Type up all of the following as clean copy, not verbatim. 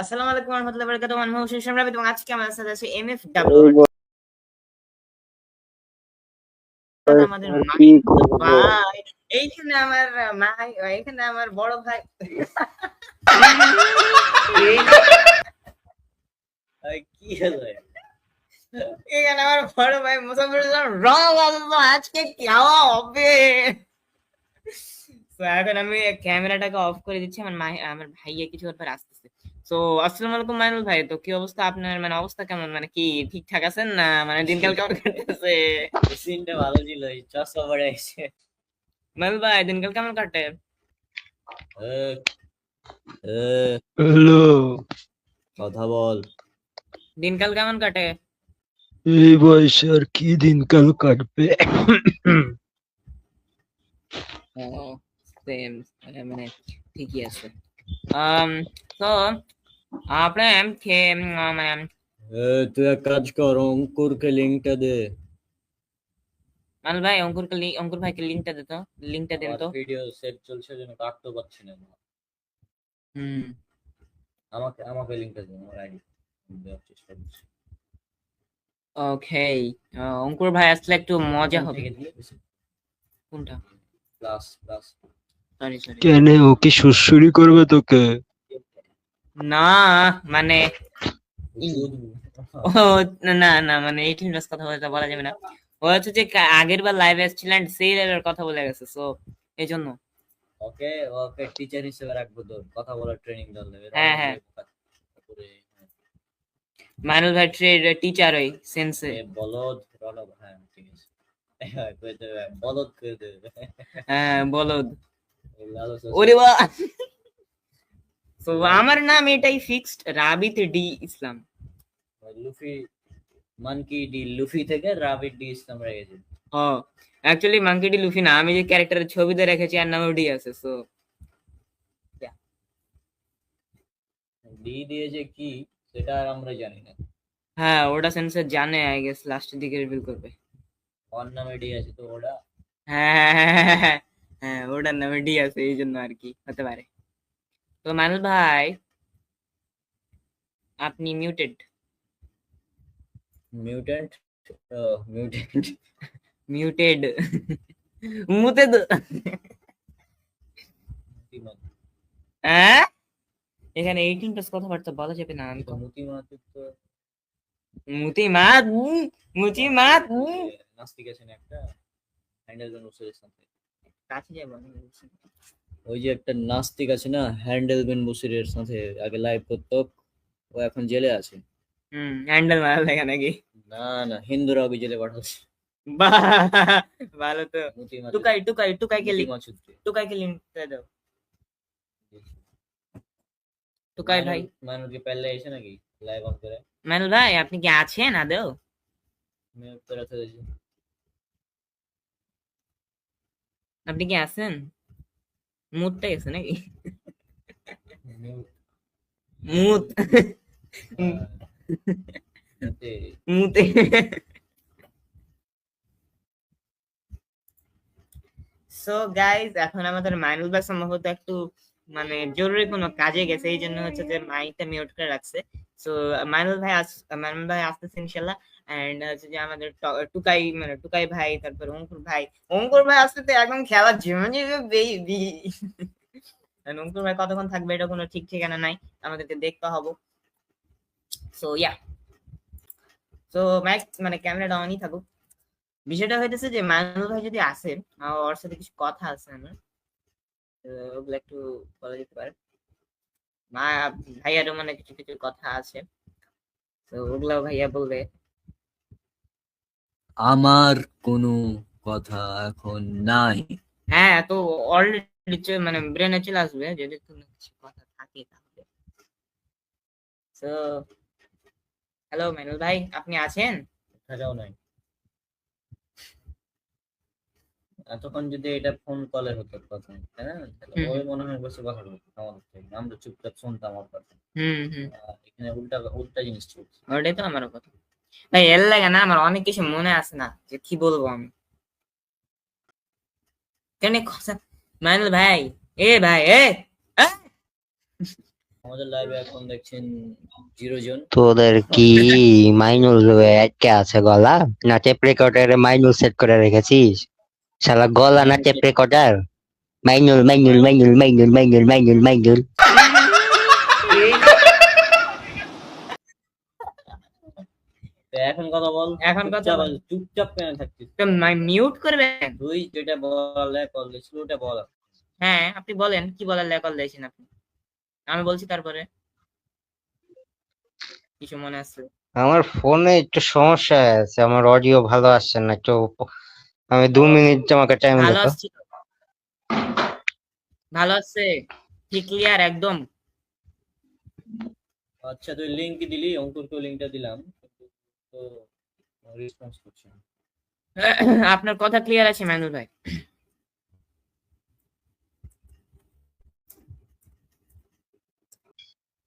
আসসালামু আলাইকুম ওয়া রাহমাতুল্লাহি ওয়া বারাকাতুহু। আমি মোহাম্মদ শিশাম রাবিত এবং আজকে আমাদের সাথে আছে MFW আমাদের কি মাহিদুল করবো? ভাই। এইখানে আমার এইখানে আমার বড় ভাই কি হলো? এখানে আমার বড় ভাই মুসাফির আজকে কি হাওয়া হবে। তো এখন আমি ক্যামেরাটাকে অফ করে দিচ্ছি, আমার ভাইয়া কিছু পর আসতেছে। তো আসসালামু আলাইকুম মাইনুল ভাই, তো কি অবস্থা আপনার? মানে অবস্থা কেমন, মানে কি ঠিকঠাক আছেন না? মানে দিনকাল কেমন কাটতেছে? সিনটা ভালো ছিল, এই চশমা পরে এসে। মাইনুল ভাই দিনকাল কেমন কাটে? হ্যালো, কথা বল। দিনকাল কেমন কাটে? এই বয়সে আর কি দিনকাল কাটবে? সেম, মানে ঠিকই আছে। তো আপনি মানে তুই এক কাজ কর, অঙ্কুরকে লিঙ্কটা দে। মাইনুল ভাই অঙ্কুর ভাইকে লিঙ্কটা দিত, লিঙ্কটা দেন তো। ভিডিও সেভ চলছে জন্য কাটতে পারছি না। হুম, আমাকে লিঙ্কটা দে, আমার আইডি দেওয়ার চেষ্টা করছি। ওকে। অঙ্কুর ভাই আসলে একটু মজা হবে। কোনটা? প্লাস প্লাস সরি সরি, কেন ও কি সুরসুরি করবে তোকে? না মানে ও না না, মানে 18 প্লাস কথা বলা যাবে না। ও হচ্ছে যে আগের বার লাইভে এসেছিলেন, সেই লাইভের কথা বলে গেছে, সো এই জন্য। ওকে ওকে টিচার হিসেবে রাখবো, তোর কথা বলার ট্রেনিং দিলে। হ্যাঁ হ্যাঁ, মাইনুল ভাই টিচার ওই সেন্সে। বলদ রণব, হ্যাঁ ঠিক আছে। বলদ করে দেবে। হ্যাঁ বলদ। ওরে বাহ, তো আমার নাম এটাই ফিক্সড, রাবিত ডি ইসলাম। লুফি মানকি ডি লুফি থেকে রাবিট ডি ইসলাম রেখেছে। ও অ্যাকচুয়ালি মাঙ্কি ডি লুফি না, আমি যে ক্যারেক্টারের ছবিতে রেখেছি আর নামও ডি আছে, সো ডি দিয়েছে কি সেটা আর আমরা জানি না। হ্যাঁ ওটা সেন্সর জানে, আই গেস লাস্টের দিকে রিভিল করবে। ওর নামে ডি আছে তো ওটা। হ্যাঁ হ্যাঁ হ্যাঁ হ্যাঁ, হ্যাঁ, হ্যাঁ ওটার নামে ডি আছে, এই জন্য আর কি হতে পারে। তো মাইনুল ভাই আপনি muted. Mutant mutant muted muted. হ্যাঁ এখানে 18 প্লাস কথাবার্তা বলা যাবে না, আমি তো মুতি মাতুর তো মুতি মাত মুচি মাত নাস্তিক আছে না একটা, হ্যান্ডেল বেন বুসিরের সাথে। কাছে যাবো। ওই যে একটা নাস্তিক আছে না, হ্যান্ডেল বেন বুসিরের সাথে আগে লাইভ করতো, ও এখন জেলে আছে। হ্যান্ডেল মারা লাগে নাকি? না না, হিন্দুরা ওকে জেলে পাঠাচ্ছে। বাহ ভালো তো। মুতি মাতুর টুকাইকে লিঙ্ক, মাচুদকে টুকাইকে লিঙ্ক দাও। টুকাই ভাই, মানুষকে পেলে এসে নাকি লাইভ অন করে মাইনুল ভাই আপনি কি আছেন আদৌ? মিউট করে ফেলেছি। আপনি কি আছেন? মুতটা গেছে নাকি? মুত মুতে। সো গাইজ এখন আমাদের মাইনুল ভাই সম্ভবত একটু মানে জরুরি কোনো কাজে গেছে, এই জন্য হচ্ছে যে মাইকটা মিউট করে রাখছে। সো মাইনুল ভাই আসতেছে ইনশাল্লাহ। এন্ড হচ্ছে যে আমাদের টুকাই, মানে টুকাই ভাই, তারপর অঙ্কুর ভাই আসতে একদম খেলার জীবন বেবি। অঙ্কুর ভাই কতক্ষণ থাকবে এটা কোনো ঠিক ঠিকানা নাই, আমাদেরকে দেখতে হবে। সো ইয়া, সো মাইক মানে ক্যামেরাটা অনই থাকুক। বিষয়টা হইতেছে যে মাইনুল ভাই যদি আসে, ওর সাথে কিছু কথা আছে আমার, ওগুলো একটু বলা যেতে পারে। মা ভাইয়ারও মানে কিছু কিছু কথা আছে, তো ওগুলো ভাইয়া বলবে। আমার কোনো কথা এখন নাই। হ্যাঁ তো অলরেডি মানে ব্রেনে চলে আসবে যদি কোনো কিছু কথা থাকে তাহলে। তো হ্যালো মাইনুল ভাই আপনি আছেন? থাকাও নাই এতক্ষণ, যদি এটা ফোন কলে হতো কথা, হ্যাঁ তাহলে ওই মনে হয় বসে কথা বলতো আমাদের থেকে, আমরা চুপচাপ শুনতাম ওর কথা। এখানে উল্টা উল্টা জিনিস চলছে। ওটাই তো আমারও কথা ভাই, এর লাগে না আমার অনেক কিছু মনে আছে না যে কি বলবো আমি। কেন কথা মাইনুল ভাই, এ ভাই এ আমাদের লাইভে এখন দেখছেন 0 জন। তোদের কি মাইনুল আটকে আছে গলা, না টেপ রেকর্ডারে মাইনুল সেট করে রেখেছিস? শালা গলা না টেপ রেকর্ডার? মাইনুল মাইনুল মাইনুল মাইনুল মাইনুল মাইনুল মাইনুল। তো এখন কথা বল। এখন কথা চুপচাপ বল। চুপচাপ কেন থাকছিস? তো মিউট করবেন। তুই যেটা বলার কল দিয়েছিল ওটা বল। হ্যাঁ আপনি বলেন কি বলার লেকল দিয়েছেন আপনি, আমি বলছি তারপরে কিছু মনে আছে? আমার ফোনে একটু সমস্যা আছে, আমার অডিও ভালো আসছে না, একটু আমি 2 মিনিট আমাকে টাইম ভালো দাও। আসছে, ভালো আছে, ঠিক ক্লিয়ার একদম। আচ্ছা তুই লিংক দিলি, অঙ্কুরকে লিংকটা দিলাম, তো রেসপন্স করছে না। আপনার কথা ক্লিয়ার আছে মাইনুল ভাই।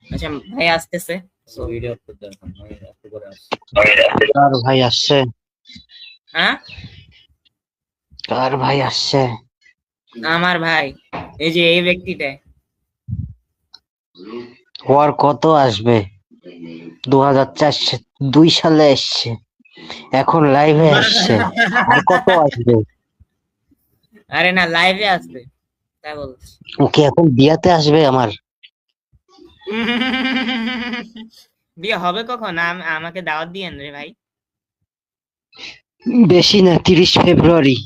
আচ্ছা ভাই আসতেছে। ভিডিও আপলোড দেন, আমি একটু করে আসছি। কার ভাই আসছে? হ্যাঁ কার ভাই আসছে? আমার ভাই, এই যে এই ব্যক্তিটা। ওর কত আসবে? 2002 সালে এসছে, এখন লাইভে আসছে, আর কত আসবে? আরে না লাইভে আসবে তাই বলছি। ওকে এখন বিয়াতে আসবে আমার? বিয়ে হবে কখন? আমাকে দাওয়াত দিয়েন রে ভাই। বেশি না, 30 ফেব্রুয়ারি।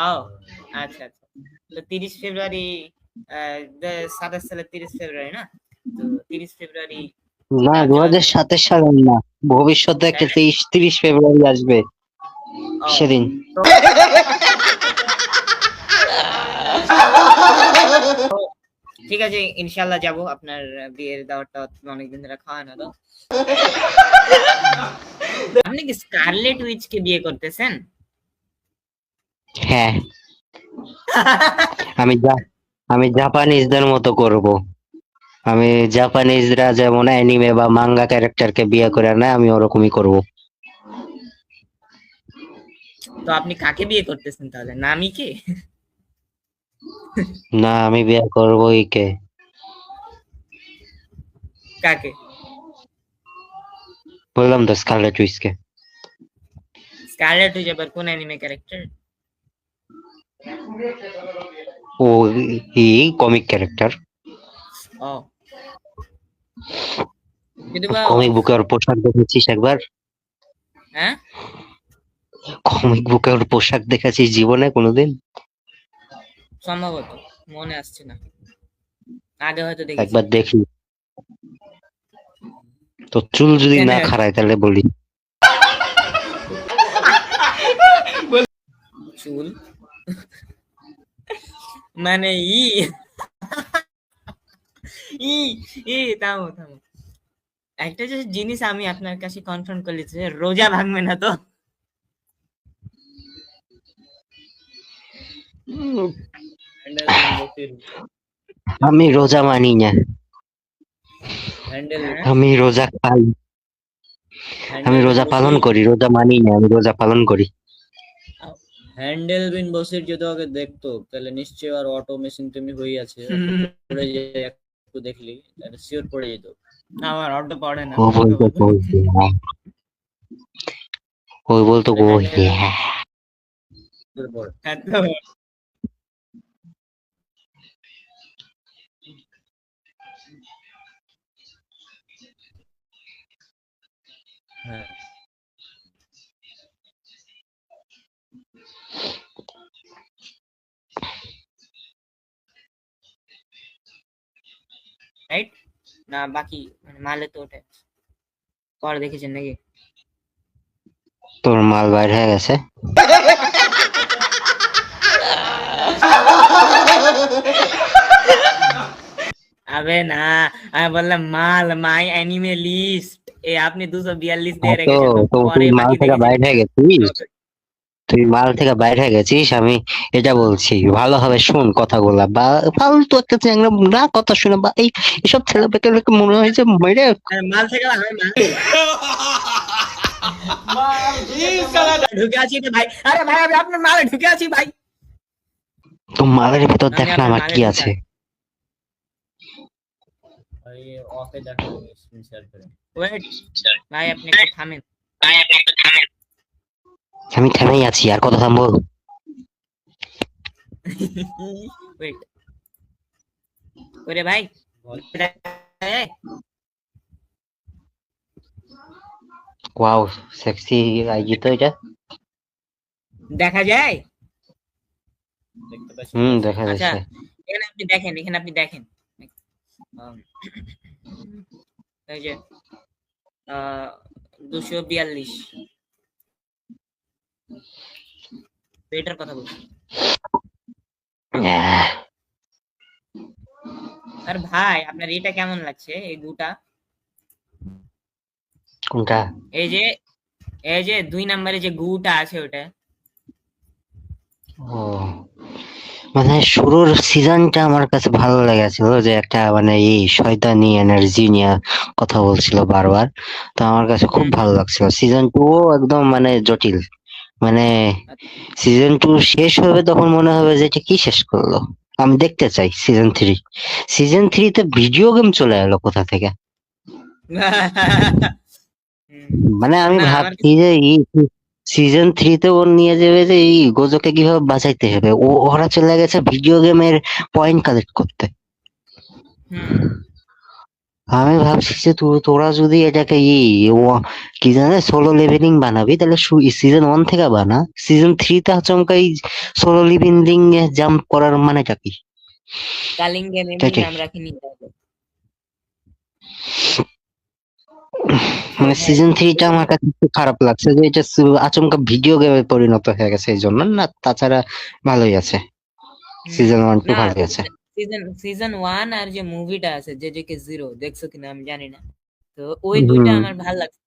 ও আচ্ছা আচ্ছা, তো 30 ফেব্রুয়ারি 27 সালের 30 ফেব্রুয়ারি না, তো 30 ফেব্রুয়ারি না, 2027 সালে না, ভবিষ্যতে একটা 30 ফেব্রুয়ারি আসবে, সেদিন। ঠিক আছে ইনশাল্লাহ যাব, আপনার বিয়ের দাওয়াতটা অনেকদিন ধরে খাওয়া না তো। আপনি কি স্কারলেট উইচ কে বিয়ে করতেছেন? হ্যাঁ, আমি জাপানিজদের মতো করব। আমি জাপানিজরা যেমন অ্যানিমে বা মাঙ্গা ক্যারেক্টারকে বিয়ে করে না, আমি ওরকমই করব। তো আপনি কাকে বিয়ে করতেছেন তাহলে, নামি কে? না, আমি বিয়ে করব কে? কাকে? বললাম তো, স্কারলেট উইচকে। স্কারলেট উইচ আবার কোন অ্যানিমে ক্যারেক্টার? ও এই কমিক ক্যারেক্টার। ও যদি বা কমিক বুকের পোশাক দেখেছিস একবার? হ্যাঁ কমিক বুকের পোশাক দেখেছিস জীবনে কোনোদিন? সম্ভবত মনে আসছে না, আগে হয়তো দেখেছি। একবার দেখি, তো চুল যদি না খারায় তাহলে বলি। চুল মানে ই ই ই থামো থামো, একটা যে জিনিস আমি আপনার কাছে কনফার্ম করে লিখছি, রোজা ভাঙবে না তো? আমি রোজা মানি না, হ্যান্ডেল আমি রোজা খাই, আমি রোজা পালন করি, রোজা মানি না, আমি রোজা পালন করি। হ্যান্ডেল বিন বসির যদি ওকে দেখতো তাহলে নিশ্চয়ই আর অটো মেশিন তুমি হয়ে আছে, পড়ে যে একটু দেখলি তাহলে সিওর পড়ে যেত। আমার অটো পড়ে না। ও বলতো হ্যাঁ, ওই বলতো হ্যাঁ। পড়ে। হ্যাঁ রাইট না, বাকি মানে মালে তো ওঠে পরে দেখেছেন নাকি? তোর মাল বাইর হয়ে গেছে। আবে না, আমি বললাম মাল, মাই অ্যানিমে লিস্ট এ আপনি 242 দিয়ে তো রেখেছেন, তো পরে তুই মাল বাকি থেকে দেখেছেন। বাইর হয়ে গেছিস, তুই মাল থেকে বাইর হয়ে গেছিস, আমি এটা বলছি ভালোভাবে শোন কথাগুলা, বা ফালতু একটা চ্যাংড়া না কথা শুনে, বা এইসব ছেলে পেকে মনে হয় যে মেরে মাল থেকে ঢুকে আছি রে ভাই। আরে ভাই আমি আপনার মালে ঢুকে আছি ভাই। তো মালের ভিতর দেখ না আপনার আমার মালে কি ঢুকে আছে। ভাই অফে দেখো স্ক্রিন শেয়ার করে। ওয়েট ভাই, আপনি একটু থামেন। আমি থেমেই আছি, আর কত থামবো? ওয়েট ওরে ভাই, বল। ওয়াও, সেক্সি আইজি তো এটা। দেখা যায়। দেখতে পাচ্ছি। দেখা আচ্ছা, যাচ্ছে। এখানে আপনি দেখেন, এখানে আপনি দেখেন। এই যে 242 এটার কথা বলছি। আর ভাই, আপনার এটা কেমন লাগছে, এই গুটা? কোনটা? এই যে 2 নম্বরে যে গুটা আছে ওটা। ও, মানে শুরুর সিজনটা আমার কাছে ভালো লেগেছিল, যে একটা মানে এই শয়তানি এনার্জি নিয়ে কথা বলছিল বারবার, তো আমার কাছে খুব ভালো লাগছিল। সিজন 2 একদম মানে জটিল, মানে সিজন 2 শেষ হবে তখন মনে হবে যে এটা কি শেষ করলো, আমি দেখতে চাই সিজন 3। সিজন 3 তে ভিডিও গেম চলে এলো কোথা থেকে? মানে আমি না, আমার ভাবছি যে এই সিজন 3 তে ওর নিয়ে যাবে যে এই গোজোকে কিভাবে বাঁচাইতে হবে, ওরা চলে গেছে ভিডিও গেমের পয়েন্ট কালেক্ট করতে। আমি ভাবছি যে তোরা যদি এটাকে কি জানে সোলো লেভেলিং বানাবি, তাহলে সিজন 1 থেকে বানা। সিজন 3 তে আচমকা এই সোলো লেভেলিং এ জাম্প করার মানেটা কি? কালিঙ্গেন এমনি সেটাই। নাম রাখিনি তাহলে। মানে হ্যাঁ, সিজন 3 টা আমার কাছে একটু খারাপ লাগছে, যে এটা আচমকা ভিডিও গেমে পরিণত হয়ে গেছে, এই জন্য না। তাছাড়া ভালোই আছে, সিজন 1-2 না, ভালোই আছে। সিজন 1 আর যে মুভিটা আছে জেজেকে 0, দেখছো কিনা আমি জানি না। তো ওই দুইটা হম আমার ভালো লাগছে।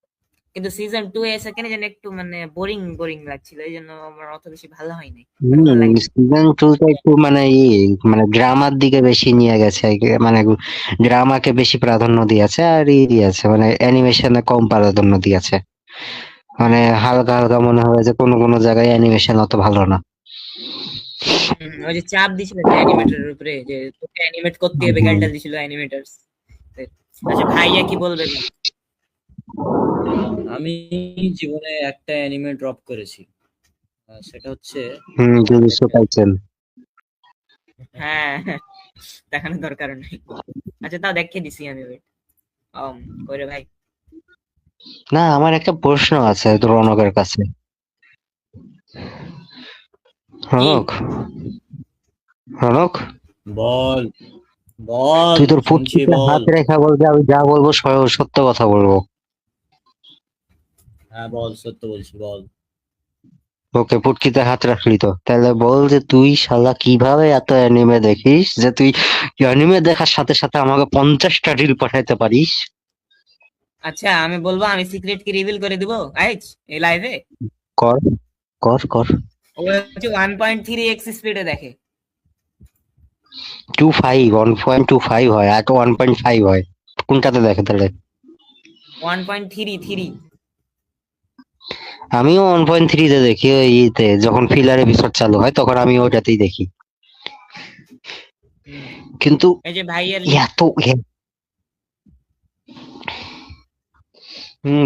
কিন্তু সিজন 2 এসে কেন জানি একটু মানে বোরিং বোরিং লাগছিল, এই জন্য আমার অত বেশি ভালো হয় নাই। ভালো লাগে। সিজন 2 টা একটু মানে মানে ড্রামার দিকে বেশি নিয়ে গেছে, মানে ড্রামাকে বেশি প্রাধান্য দিয়েছে, আর দিয়েছে মানে অ্যানিমেশনে কম প্রাধান্য দিয়েছে। মানে হালকা হালকা মনে হয় যে কোনো কোনো জায়গায় অ্যানিমেশন অত ভালো না। ওই যে চাপ দিছিল যে অ্যানিমেটরের উপরে, যে তোকে অ্যানিমেট করতে হবে, হুম। গালটা দিছিল অ্যানিমেটরস। আচ্ছা, ভাইয়া কি বলবে? আমি জীবনে একটা অ্যানিমে ড্রপ করেছি, সেটা হচ্ছে জুজুৎসু কাইসেন। হ্যাঁ, দেখানোর দরকার নেই। আচ্ছা, তাও দেখিয়ে দিছি আমি। ওয়েট কইরে ভাই। না, আমার একটা প্রশ্ন আছে রৌনকের কাছে। কি? রৌনক, রৌনক, বল বল, তুই তোর শুনছি ফুটকিতে বল। হাত রেখা বলবি, আমি যা বলবো সত্য কথা বলবো। হ্যাঁ বল, সত্য বলছি, বল। ওকে, ফুটকিতে হাত রাখলি তো, তাহলে বল যে তুই শালা কিভাবে এত অ্যানিমে দেখিস, যে তুই অ্যানিমে দেখার সাথে সাথে আমাকে 50টা রিল পাঠাইতে পারিস? আচ্ছা, আমি বলবো, আমি সিক্রেট কি রিভিল করে দিব আজ এই লাইভে? কর, কর, কর। ও হচ্ছে 1.3x স্পিডে দেখে। 25, 1.25 হয়, আর তো 1.5 হয়। কোনটাতে দেখে তাহলে? 1.33। আমিও 1.3 তে দেখি, ওই ইতে যখন ফিলার এপিসোড চালু হয় তখন আমি ওটাতেই দেখি। কিন্তু এই যে ভাইয়ের এত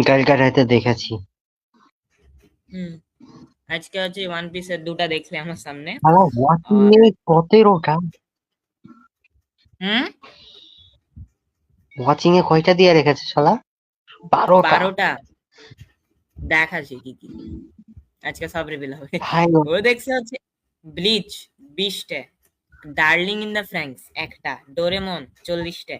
কালকে রাতে দেখেছি। আজকে হচ্ছে ওয়ান পিসের দুটা দেখলে আমার সামনে। ওয়াচিং এ 17টা, ওয়াচিং এ কয়টা দিয়ে রেখেছে শালা? 12টা। 12টা দেখাচ্ছি কি কি আজকে সব রিভিল হবে। ভাই, ও দেখছে হচ্ছে ব্লিচ 20টা, ডার্লিং ইন দ্য ফ্র্যাঙ্কস 1টা, ডোরেমন 40টা,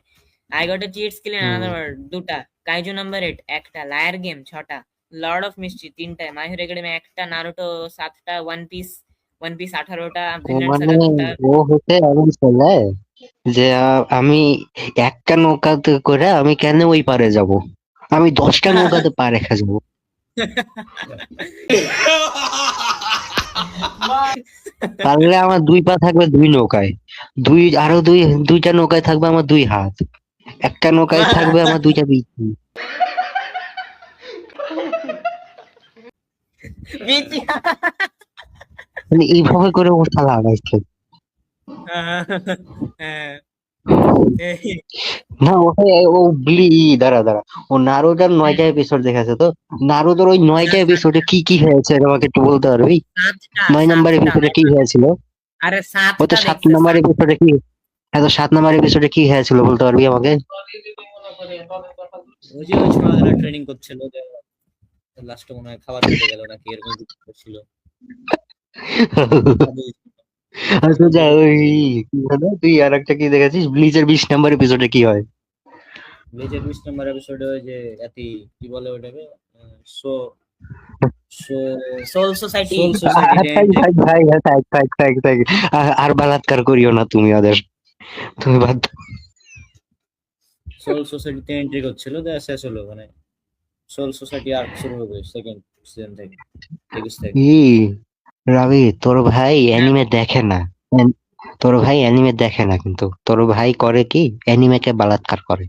I got a cheat skill in another world 2টা, কাইজু নাম্বার 8 1টা, লায়ার গেম 6টা, লর্ড অফ মিস্ট্রি 3টা, মাই হিরো একাডেমি 1টা, নারুটো 7টা, ওয়ান পিস 18টা, ভিনল্যান্ড মানে সাগা 2টা। ও হচ্ছে এমন ছেলে যে আমি একটা নৌকাতে করে আমি কেন ওই পারে যাব, আমি 10টা নৌকাতে পা রেখে যাবো। পারলে আমার 2 পা থাকবে 2 নৌকায়, আরো দুইটা নৌকায় থাকবে আমার 2 হাত, একটা নৌকায় থাকবে আমার 2টা বিচি। বিচি। মানে এইভাবে করে ও শালা আগাইছে। হ্যাঁ, না ও দাঁড়া দাঁড়া, ও নারুটোর 9টা এপিসোড দেখেছে তো। নারুটোর ওই 9টা এপিসোডে কি কি হয়েছে এটা আমাকে একটু বলতে পারবি? 9 নম্বর এপিসোডে কি হয়েছিল? আরে ও তো 7টা 7 দেখছে নম্বর এপিসোডে কি, এত 7 নম্বর এপিসোডে কি হয়েছিল বলতে পারবি আমাকে? ওই যে ওই ছোড়াগুলা ট্রেনিং করছিল, যে লাস্টে মনে হয় খাবার খেতে গেল নাকি এরকম কিছু করছিল। আচ্ছা যা, ওই কি হলো, তুই আর একটা কি দেখেছিস, ব্লিচের 20 নম্বর এপিসোডে কি হয়? ব্লিচের 20 নম্বর এপিসোডে ওই যে কি বলে ওটাকে, so so soul society. Soul সোসাইটিতে এন্ট্রি। ভাই, থাক। আর বলাৎকার করিও না তুমি ওদের, তুমি বাদ দাও। সোল সোসাইটিতে এন্ট্রি করছিল, শেষ হলো মানে সোল সোসাইটি আর্ক শুরু হবে সেকেন্ড সিজন থেকে, 23 থেকে। ই রবি, তোর ভাই অ্যানিমে দেখে না। তোর ভাই অ্যানিমে দেখে না, কিন্তু তোর ভাই করে কি, অ্যানিমেকে বলাৎকার করে।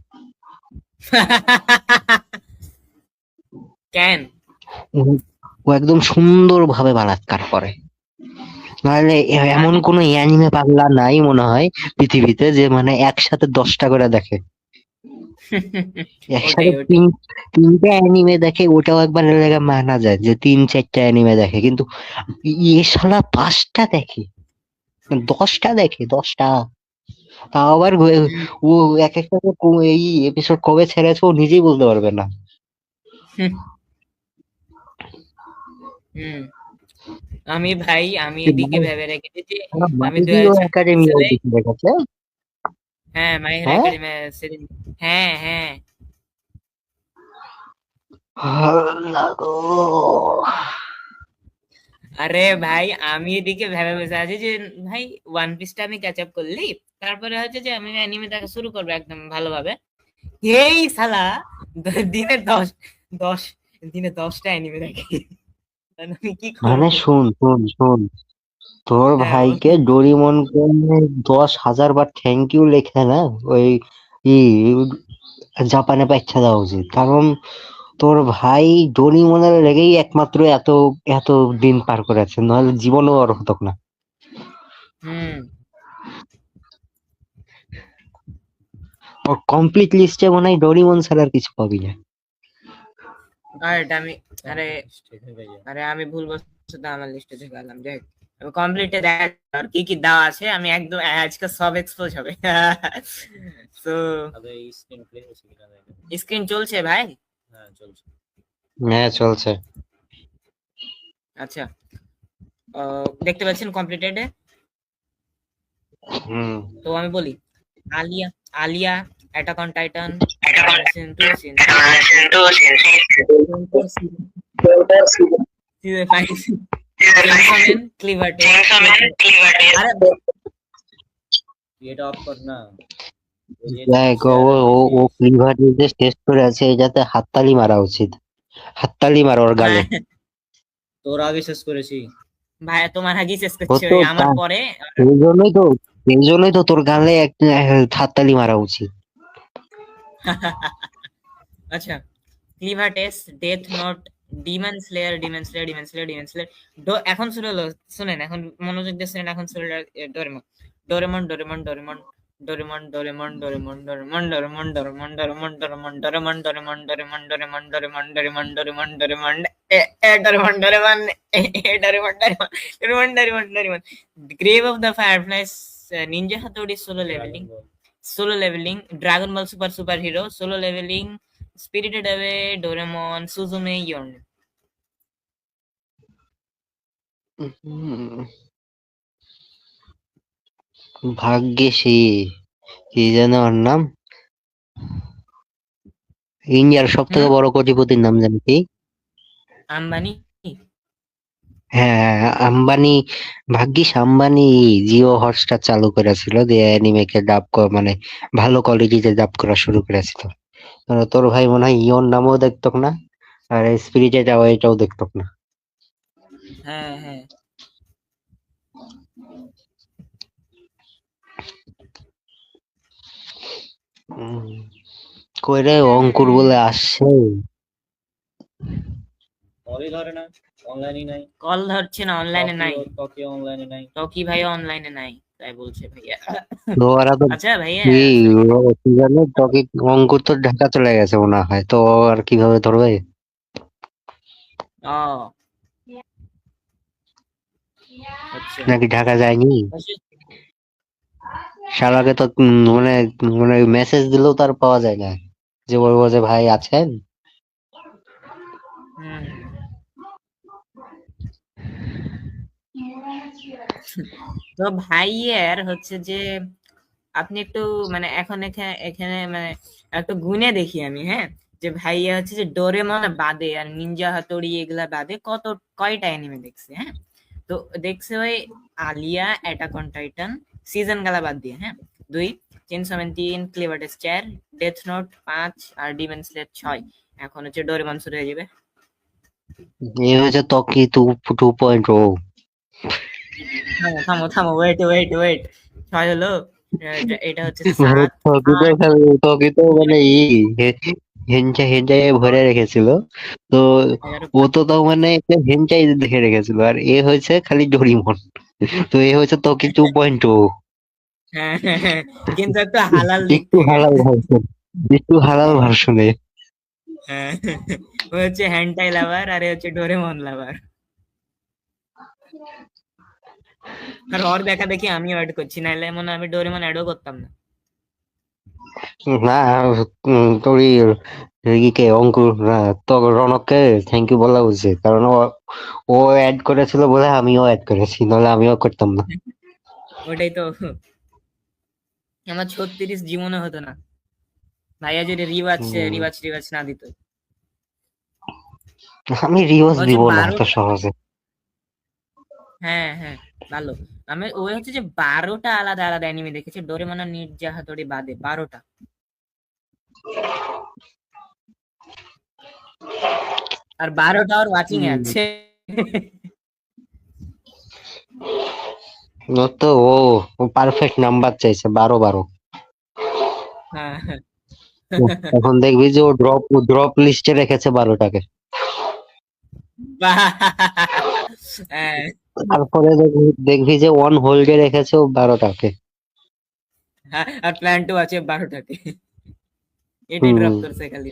কেন? ও একদম সুন্দর ভাবে বলাৎকার করে। নাহলে এমন কোন অ্যানিমে পাগলা নাই মনে হয় পৃথিবীতে যে মানে একসাথে 10টা করে দেখে। একসাথে ওটাই। তিনটা অ্যানিমে দেখে, ওটাও একবার লেগে মানা যায় যে 3-4টা অ্যানিমে দেখে, কিন্তু এ শালা 5টা দেখে, 10টা দেখে, 10টা। তাও আবার ও এক একটা এই এপিসোড কবে ছেড়েছে ও নিজেই বলতে পারবে না। হুম। আমি এদিকে ভেবে রেখেছি যে আমি মাই হিরো একাডেমি সালে, দেখেছে। হ্যাঁ মাই হিরো হ্যাঁ, একাডেমি সেদিন, হ্যাঁ হ্যাঁ। আল্লাহ গো। আরে ভাই আমি এদিকে ভেবে বসে আছি যে ভাই ওয়ান পিসটা আমি ক্যাচ আপ করলি, তারপরে হচ্ছে যে আমি অ্যানিমে দেখা শুরু করবো একদম ভালোভাবে। এই শালা দিনে 10 দিনে 10টা অ্যানিমে দেখে। তাহলে আমি কি মানে করবো? শোন, তোর হ্যাঁ বল। ভাইকে ডোরিমনকে 10,000 বার থ্যাংক ইউ লেখে না ওই ই জাপানে পাঠিয়ে দেওয়া উচিত, কারণ তোর ভাই ডোরিমনের লেগেই একমাত্র এত এত দিন পার করেছে, নাহলে জীবনেও আর হতো না। হুম। ওর কমপ্লিট লিস্টে মনে হয় ডোরিমন ছাড়া আর কিছু পাবি না। আর এটা আমি, আরে ঠিক হয়ে যায়। আরে আমি ভুল বলছি, আমার লিস্টে থেকে গেলাম। যাই হোক, আমি কমপ্লিটে দেখ আর কি কি দেওয়া আছে, আমি একদম আজকে সব এক্সপোজ হবে। তো আগে স্ক্রিন প্লে হচ্ছে কিনা দেখেন। স্ক্রিন চলছে ভাই? হ্যাঁ চলছে। হ্যাঁ চলছে। আচ্ছা, দেখতে পাচ্ছেন কমপ্লিটেড? হুম। তো আমি বলি, আলিয়া আলিয়া attack on Titan, season 2 season 5, ক্লিভার আরে এটা অফ কর না। ওই যে দেখ ও share ও ও দিছিস। প্রিভাটিতে টেস্ট করে আছে, যাতে হাততালি মারা উচিত, হাততালি মারা ওর গালে। ভাই, তোর আগে শেষ করেছি। ভাই তোমার আগে শেষ ও করছে তো ওই আমার পরে। এই জন্যই তো তোর গালে একটা হাততালি মারা উচিত। আচ্ছা, clever test, death note, Demon Slayer. এখন শুরু হলো, শুনেন এখন মনোযোগ দিয়ে শুনেন, এখন শুরু হলো Doraemon Doraemon Doraemon Doraemon Doraemon Doraemon Doraemon Doraemon Doraemon Doraemon Doraemon Doraemon Doraemon Doraemon Doraemon Doraemon Doraemon Doraemon Doraemon এ এ ডোরেমন ডোরেমন এ এ Doraemon Doraemon Doraemon Doraemon Doraemon Grave of the Fireflies, Ninja Hattori Solo Leveling, Dragon Ball Super Hero, Solo Leveling, Spirited Away, Doraemon, Suzume ইয়ন। ভাগ্যেশী, কি যেন ওর নাম, ইন্ডিয়ার সব থেকে হুম, বড় কোটিপতির নাম জানি কি? আম্বানি। হ্যাঁ, আম্বানি। ভাগ্যিস আম্বানি জিও হটস্টার চালু করেছিল, দিয়ে অ্যানিমেকে মানে ভালো কোয়ালিটিতে ডাব করা শুরু করেছিল। তোর ভাই মনে হয় ইয়ন নামও দেখতো না, আর স্পিরিটেড অ্যাওয়েটাও দেখতো না। হ্যাঁ হ্যাঁ। উম, কই রে অঙ্কুর বলে আসছে? কলই ধরে না, অনলাইনই নাই। কল ধরছে না, অনলাইনে নাই। টোকিও অনলাইনে নাই। টকি ভাই অনলাইনে নাই। তাই বলছে ভাইয়া। তো ওরা তো আচ্ছা ভাইয়া, কি কি জানো তোকে, অঙ্কুর তো ঢাকা চলে গেছে মনে হয়, তো আর কিভাবে ধরবে? ও আচ্ছা, নাকি ঢাকা যায়নি? আচ্ছা, শালাকে তো মানে মানে মেসেজ দিলেও তার পাওয়া যায় না, যে বলবো যে ভাই আছেন। হুম। তো ভাইয়ের হচ্ছে যে আপনি একটু মানে এখন এখানে এখানে মানে একটু গুনে দেখি আমি, হ্যাঁ, যে ভাইয়া হচ্ছে যে ডোরেমন বাদে আর নিনজা হাতড়ি এগুলা বাদে কয়টা অ্যানিমে দেখছে, হ্যাঁ। তো দেখছে ওই আলিয়া, অ্যাটাক অন টাইটান সিজন গালা বাদ দিয়ে, হ্যাঁ, 2, চেইনসো ম্যান 3, ক্লেভার টেস্ট 4, ডেথ নোট 5 আর ডিমন স্লেয়ার 6। এখন হচ্ছে ডোরেমন শুরু হয়ে যাবে। এই হচ্ছে তকি 2.0। থামো থামো থামো, ওয়েট ওয়েট ওয়েট, 6 হলো। এটা হচ্ছে যে মানে 7, তকি তো 8, তকি তো মানে হেঞ্চাই ভরে রেখেছিল। তো 11, ও তো তাও মানে একটা হেঞ্চাই দেখে রেখেছিল, আর এ হয়েছে খালি ডোরিমন। তো এ হয়েছে তকি 2.0। হ্যাঁ হ্যাঁ হ্যাঁ, কিন্তু একটা হালাল দিক একটু থেকে। হালাল ভার্সন, একটু হালাল ভার্সনে। হ্যাঁ, ও হচ্ছে হ্যান্টাই লাভার আর এ হচ্ছে ডোরেমন লাভার। আর ওর দেখা দেখি আমিও অ্যাড করছি, নাইলে মনে হয় আমি ডোরেমন অ্যাডও করতাম না। না, তোর কে অঙ্কুর না, তো রনককে থ্যাংক ইউ বলা উচিত, কারণ ও অ্যাড করেছিল বলে আমিও অ্যাড করেছি, নাহলে আমিও করতাম না। ওটাই তো, আমার 36 জীবনে হতো না ভাইয়া যদি রিওয়াচ হুম, রিওয়াচ রিওয়াচ না দিত। আমি রিওয়াজ ও হচ্ছে দিব না এত 12টা, সহজে। হ্যাঁ হ্যাঁ, ভালো। ও হচ্ছে যে 12টা আলাদা আলাদা অ্যানিমে দেখেছে ডোরেমন আর নিনজা হাতড়ি বাদে, 12টা। আর 12টা ওর ওয়াচিং এ হুম, আছে। ও তো ও পারফেক্ট নাম্বার চাইছে, 12 12। হ্যাঁ হ্যাঁ। এখন দেখবি যে ও ড্রপ লিস্টে রেখেছে 12টাকে। হ্যাঁ, তারপরে দেখবি যে অন হোল্ডে রেখেছে ও 12টাকে। হ্যাঁ, আর প্ল্যান টু আছে 12টাকে, এটাই হুম, ড্রপ করছে খালি।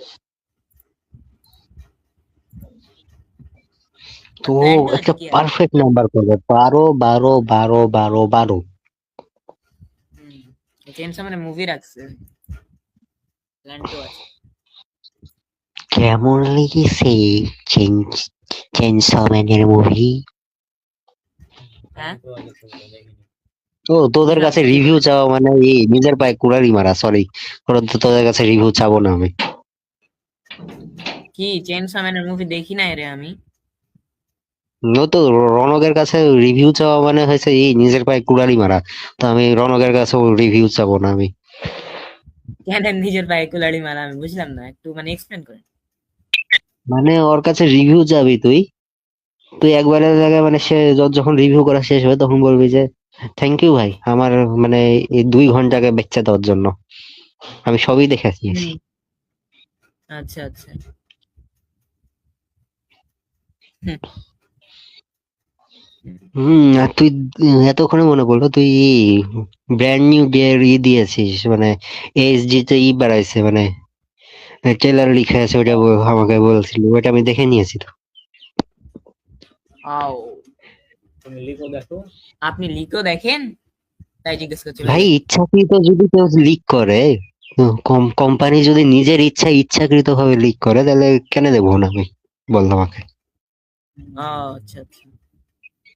তো আর প্ল্যান টু একটা আছে কি আর। পারফেক্ট নাম্বার করবে, 12 12 12 12 12। চেনসো মানে মুভি রাখছে, প্ল্যান টু আছে। কেমন লেগেছে চেইনসো ম্যানের মুভি? হ্যাঁ, আমি তো আগে তো দেখিনি। ও তোদের বুঝলাম কাছে না কি রিভিউ বলছো। চাওয়া মানে এই নিজের পায়ে কুড়ালি মারা, সরি। তোদের কাছে রিভিউ চাবো না আমি। কি চেনসো ম্যানের মুভি দেখি নাই রে আমি। ও তো রনকের কাছে রিভিউ চাওয়া মানে হয়েছে এই নিজের পায়ে কুড়ালি মারা। তো আমি রনকের কাছে রিভিউ চাবো না আমি। কেন নিজের পায়ে কুলাড়ি মারা, আমি বুঝলাম না, একটু মানে এক্সপ্লেন করেন। মানে ওর কাছে রিভিউ চাবি তুই, তুই একবারের জায়গায় মানে সে যখন রিভিউ করা শেষ হবে তখন বলবি যে থ্যাংক ইউ ভাই, আমার মানে এই 2 ঘন্টাকে বেঁচে দেওয়ার জন্য, আমি সবই দেখে হুম, নিয়েছি। আচ্ছা আচ্ছা। হুম, আর তুই এতক্ষণে মনে পড়লো তুই ব্র্যান্ড নিউ ডে এর দিয়েছিস, মানে এসজি তে বাড়াইছে, মানে ট্রেলার লিখে আছে, ওটা আমাকে বলছিল, ওটা আমি দেখে নিয়েছি তো। আও, তুমি লিখো দেখো। আপনি লিখো দেখেন, তাই জিজ্ঞেস করছি ভাই ভাইয়া। ইচ্ছাকৃত যদি কেউ লিক করে, কোম্পানি যদি নিজের ইচ্ছাকৃত ভাবে লিক করে, তাহলে কেন দেবো না আমি, বল আমাকে। ও আচ্ছা আচ্ছা।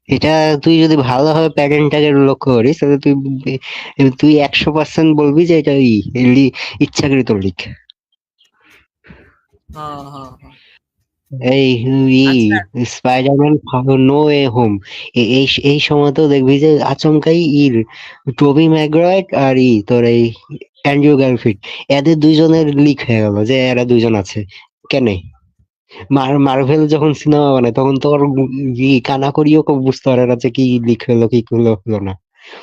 এটা তুই যদি ভালোভাবে প্যাটার্নটাকে লক্ষ্য করিস, তাহলে তুই তুই 100% বলবি যে এটা ইচ্ছাকৃত লিক। হ্যাঁ হ্যাঁ হ্যাঁ। এই আচ্ছা। স্পাইডারম্যান নো ওয়ে হোম, এই এই সময় তো দেখবি যে আচমকাই টোবি ম্যাগুয়ার আর তোর এই অ্যান্ড্রু গারফিল্ড, এদের দুইজনের লিক হয়ে গেল যে এরা দুইজন আছে। কেন? মার্ভেল যখন সিনেমা বানায় তখন তো ওর কানাকড়িও খুব বুঝতে পারে না যে কি লিক হলো কি হলো না।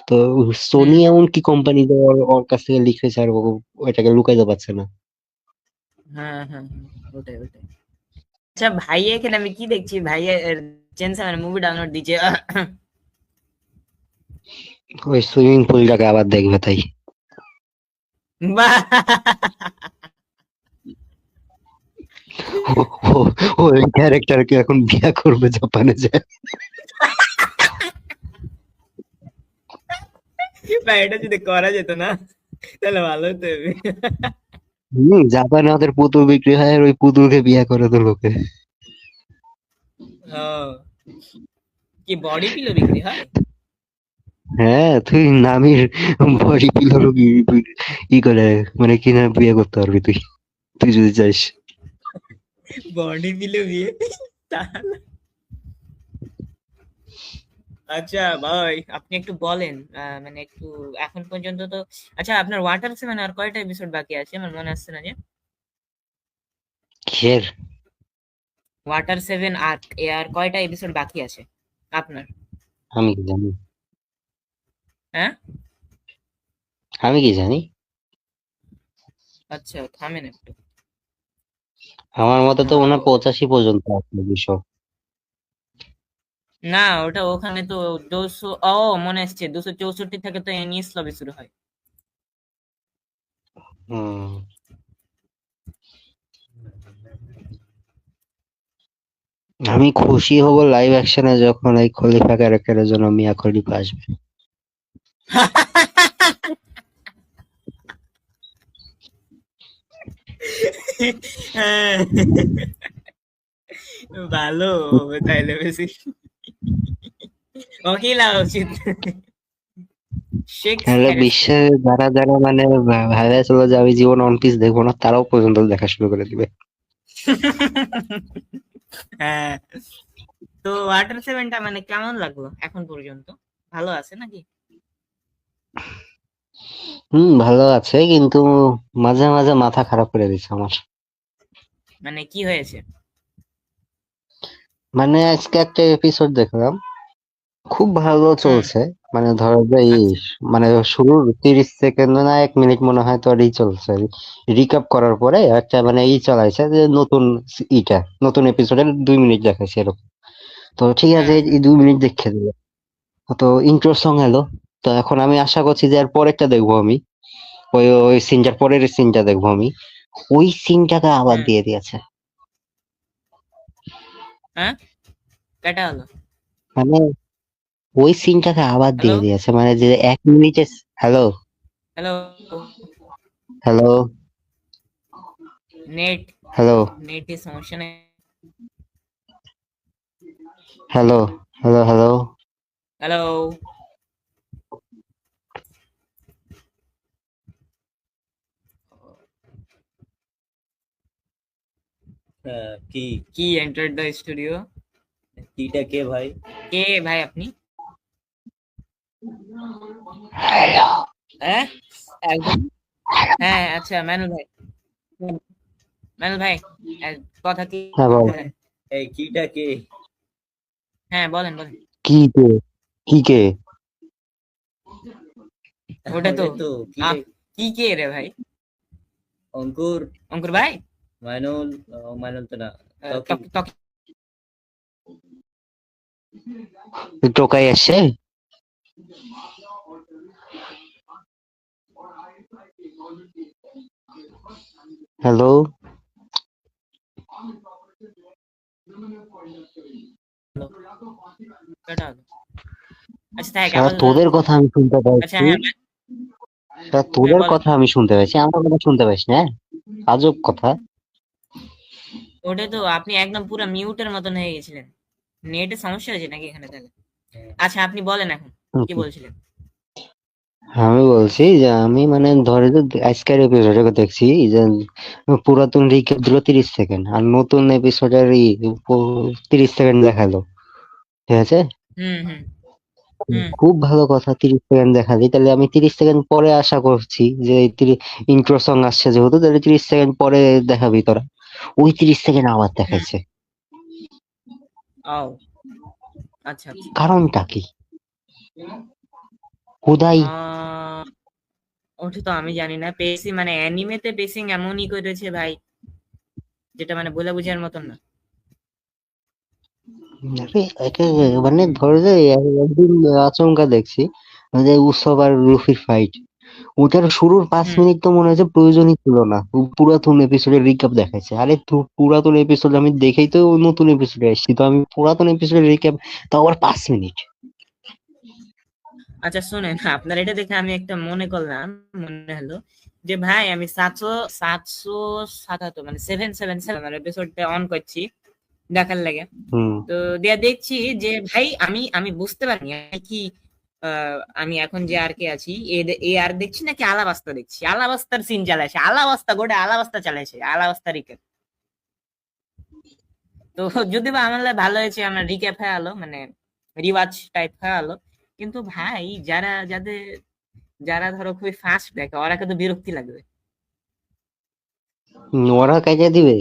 তো হুম, সোনি এমন কি কোম্পানি যে ওর কাছ থেকে লিক হয়েছে আর ও ওইটাকে লুকাইতে পারছে না। হ্যাঁ হ্যাঁ হ্যাঁ, ওটাই ওটাই। আচ্ছা ভাইয়া, এখানে আমি কি দেখছি, ভাইয়া চেনসো মানে মুভি ডাউনলোড দিচ্ছে। ওই সুইমিং পুলটাকে আবার দেখবে তাই। বাহ! ও- ও- ওই ক্যারেক্টারকে এখন বিয়ে করবে জাপানে যায়। ভাই এটা যদি করা যেত না তাহলে ভালো হতো। জাপানে ওদের পুতুল বিক্রি হয় আর ওই পুতুলকে বিয়ে করে তো লোকে। হ্যাঁ, কি বডি পিলো বিক্রি হয়? হ্যাঁ, তুই নামির বডি পিলোর ই করে মানে কিনা বিয়ে করতে পারবি তুই, তুই যদি চাইস। বডি পিলো বিয়ে তাহলে আচ্ছা ভাই আপনি একটু বলেন মানে একটু এখন পর্যন্ত তো আচ্ছা আপনার ওয়াটার সেভেন আর কয়টা এপিসোড বাকি আছে আমার মনে আসছে না যে কিসের? ওয়াটার সেভেন আর আর কয়টা এপিসোড বাকি আছে আপনার? আমি কি জানি, হ্যাঁ আমি কি জানি। আচ্ছা থামেন একটু। আমার মতে তো মনে হয় আহ, 85 পর্যন্ত আছে বিষয়। না ওটা ওখানে তো 200 ও মনে আসছে 264 থেকে তো এনিএস লবি শুরু হয়। হুম, আমি খুশি হব লাইভ অ্যাকশনে যখন এই খলিফা ক্যারেক্টারের জন্য মিয়া খলিফা আসবে। হ্যাঁ, ভালো হবে তাইলে বেশি ওকেই লাগা উচিত। শেখ হ্যাঁ, ক্যারেক্টার। বিশ্বের যারা যারা মানে ভাইরাস যে আমি জীবন ওয়ান পিস দেখবো না তারাও পর্যন্ত দেখা শুরু করে দিবে। হ্যাঁ তো ওয়াটার সেভেনটা মানে কেমন লাগলো এখন পর্যন্ত? ভালো আছে নাকি? ভালো আছে কিন্তু মাঝে মাঝে মাথা খারাপ করে দিচ্ছে আমার। মানে কি হয়েছে? মানে আজকে একটা এপিসোড দেখলাম, খুব ভালো হুম চলছে। মানে ধরো যে আচ্ছা মানে শুরুর 30 সেকেন্ড না 1 মিনিট মনে হয় তো চলছে, রিক্যাপ করার পরে একটা মানে চালাইছে যে নতুন নতুন এপিসোডের 2 মিনিট দেখাইছে এরকম। তো ঠিক আছে, হ্যাঁ এই 2 মিনিট দেখে দিল। তো ইন্ট্রো সং এলো। তো এখন আমি আশা করছি যে আর পরেরটা দেখবো আমি, ওই ওই সিনটার পরের সিনটা দেখবো আমি। ওই সিনটাকে আবার হ্যাঁ দিয়ে দিয়েছে। হ্যাঁ কেটা হলো? মানে ওই সিনটাকে আবার হ্যালো দিয়ে দিয়েছে, মানে যে 1 মিনিটে। Hello, hello hello, net hello, নেটের সমস্যা নেই। Hello, hello, hello. হ্যালো কি কি এন্টার দ্য স্টুডিও? কিটা কে ভাই? কে ভাই আপনি? হ্যালো, হ্যাঁ একদম। হ্যাঁ আচ্ছা মানুল ভাই, মানুল ভাই আহ, কথা কি হ্যাঁ বল। বলেন। এই কিটা কে? হ্যাঁ বলেন বলেন। কি কে? কি কে? ওটা তো তো আহ, কিটা? কি কে রে ভাই? অঙ্কুর, অঙ্কুর ভাই? মাইনুল। মাইনুল তো না, তৌকির। তকি টোকাই আসছে। হ্যালো। কেটা হলো? আচ্ছা থাক শালা আপাতত। তোদের কথা আমি শুনতে আচ্ছা পাচ্ছি। হ্যাঁ শালা হ্যাঁ তোদের বলেন। কথা আমি শুনতে পাচ্ছি, আমার কথা শুনতে পাইস না? আজব কথা। ওটা তো আপনি একদম পুরো মিউটের মতন হয়ে গেছিলেন। নেটের সমস্যা হয়েছে নাকি এখানে তাহলে? আচ্ছা আপনি বলেন এখন কি বলছিলেন? আমি বলছি যে আমি মানে ধরে যে আজকের এপিসোডে দেখছি যে পুরাতন রিক্যাপ দিল 30 সেকেন্ড আর নতুন এপিসোডের 30 সেকেন্ড দেখালো। ঠিক আছে, হুম হুম হুম খুব ভালো কথা, 30 সেকেন্ড দেখালি, তাহলে আমি 30 সেকেন্ড পরে আশা করছি যে ইন্ট্রো সং আসছে যেহেতু, তাহলে 30 সেকেন্ড পরে দেখাবি তোরা। ওই 30 সেকেন্ড আবার হুম দেখাইছে। ও আচ্ছা আচ্ছা। কারণটা কি? হুদাই আহ ওটা তো আমি জানি না। পেসি মানে অ্যানিমেতে পেসিং এমনই করেছে ভাই, যেটা মানে বলে বোঝার মতন না। আরে মানে ধরে যে একদিন আচমকা দেখছি যে উৎসব আর রুফির ফাইট, ওটার শুরুর 5 হুম মিনিট তো মনে হচ্ছে প্রয়োজনই ছিল না। পুরাতন এপিসোডের রিক্যাপ দেখাইছে। আরে পুরাতন এপিসোড আমি দেখেই তো নতুন এপিসোডে আসছি, তো আমি পুরাতন এপিসোডের রিক্যাপ তাও আবার 5 মিনিট। আচ্ছা শুনেন, আপনার এটা দেখে আমি একটা মনে করলাম, মনে হলো যে ভাই আমি 777 মানে 777 এপিসোডটা অন করছি দেখার লাগে। হুম। তো দিয়া দেখছি যে ভাই আমি আমি বুঝতে পারিনি আমি কি আমি এখন যে আর কে আছি এ আর দেখছি নাকি আলাবাস্তা দেখছি। আলাবাস্তার সিন চালাইছে, আলাবাস্তা গোটা আলাবাস্তা চালাইছে, আলাবাস্তা রিক্যাপ। তো যদি বা আমার লাগে ভালো হয়েছে, আমার রিক্যাপ হয়ে গেলো, মানে রিওয়াচ টাইপ হয়ে গেলো। কিন্তু ভাই যারা ধরো খুবই ফাস্ট দেখে ওরা কিন্তু বিরক্তি লাগবে। ওরা কাজে দিবে।